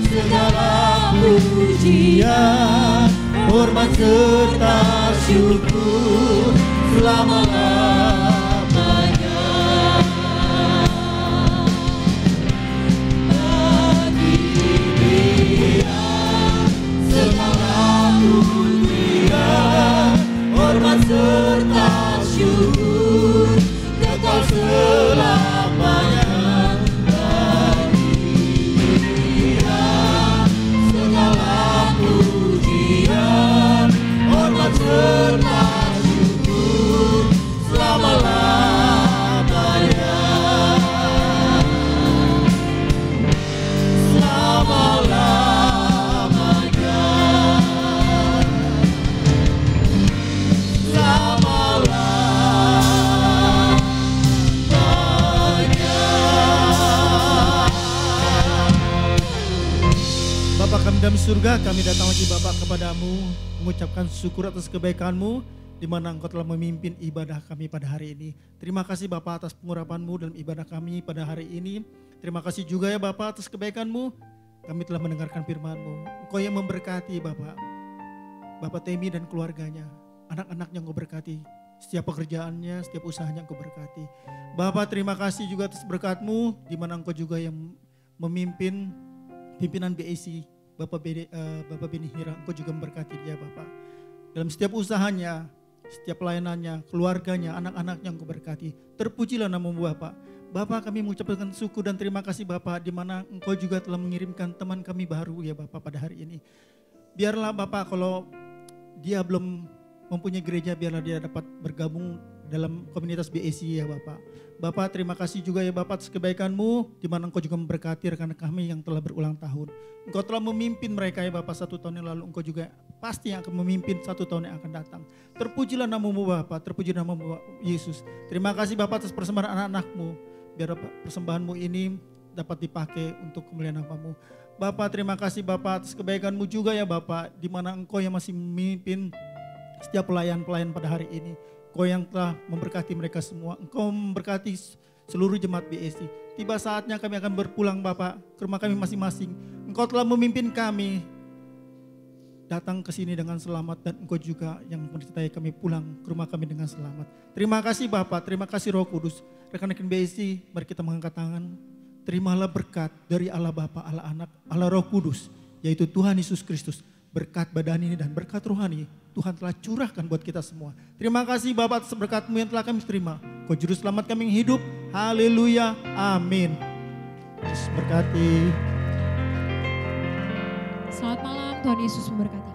[SPEAKER 4] segala pujian, hormat serta syukur selama-lamanya. Bagi Dia segala pujian, hormat serta syukur kekal selamanya. Serta syukur selama
[SPEAKER 6] dalam surga, kami datang lagi Bapa kepadamu, mengucapkan syukur atas kebaikan-Mu, di mana Engkau telah memimpin ibadah kami pada hari ini. Terima kasih Bapa atas pengurapan-Mu dalam ibadah kami pada hari ini. Terima kasih juga ya Bapa atas kebaikan-Mu, kami telah mendengarkan firman-Mu. Engkau yang memberkati Bapak Temi dan keluarganya, anak-anaknya Engkau berkati, setiap pekerjaannya, setiap usahanya Engkau berkati. Bapak terima kasih juga atas berkat-Mu, di mana Engkau juga yang memimpin pimpinan BAC, Bapak Beni Hira, Engkau juga memberkati dia Bapak. Dalam setiap usahanya, setiap pelayanannya, keluarganya, anak-anaknya Engkau berkati. Terpujilah nama-Mu Bapak. Bapak kami mengucapkan syukur dan terima kasih Bapak, di mana Engkau juga telah mengirimkan teman kami baru ya Bapak pada hari ini. Biarlah Bapak kalau dia belum mempunyai gereja, biarlah dia dapat bergabung dalam komunitas BAC ya Bapak. Bapak terima kasih juga ya Bapak atas kebaikan-Mu, di mana Engkau juga memberkati rekan kami yang telah berulang tahun. Engkau telah memimpin mereka ya Bapak 1 tahun yang lalu, Engkau juga pasti yang akan memimpin 1 tahun yang akan datang. Terpujilah nama-Mu Bapak, terpujilah nama-Mu Yesus. Terima kasih Bapak atas persembahan anak-anak-Mu, biar persembahan-Mu ini dapat dipakai untuk kemuliaan nama-Mu. Bapak terima kasih Bapak atas kebaikan-Mu juga ya Bapak, di mana Engkau yang masih memimpin setiap pelayan-pelayan pada hari ini. Engkau yang telah memberkati mereka semua. Engkau memberkati seluruh jemaat BAC. Tiba saatnya kami akan berpulang Bapak ke rumah kami masing-masing. Engkau telah memimpin kami datang ke sini dengan selamat, dan Engkau juga yang menyertai kami pulang ke rumah kami dengan selamat. Terima kasih Bapak, terima kasih Roh Kudus. Rekan-rekan BAC, mari kita mengangkat tangan. Terimalah berkat dari Allah Bapa, Allah Anak, Allah Roh Kudus, yaitu Tuhan Yesus Kristus. Berkat badan ini dan berkat rohani Tuhan telah curahkan buat kita semua. Terima kasih Bapa atas berkat-Mu yang telah kami terima. Kau juru selamat kami yang hidup. Haleluya. Amin. Yesus berkati.
[SPEAKER 1] Selamat malam, Tuhan Yesus memberkati.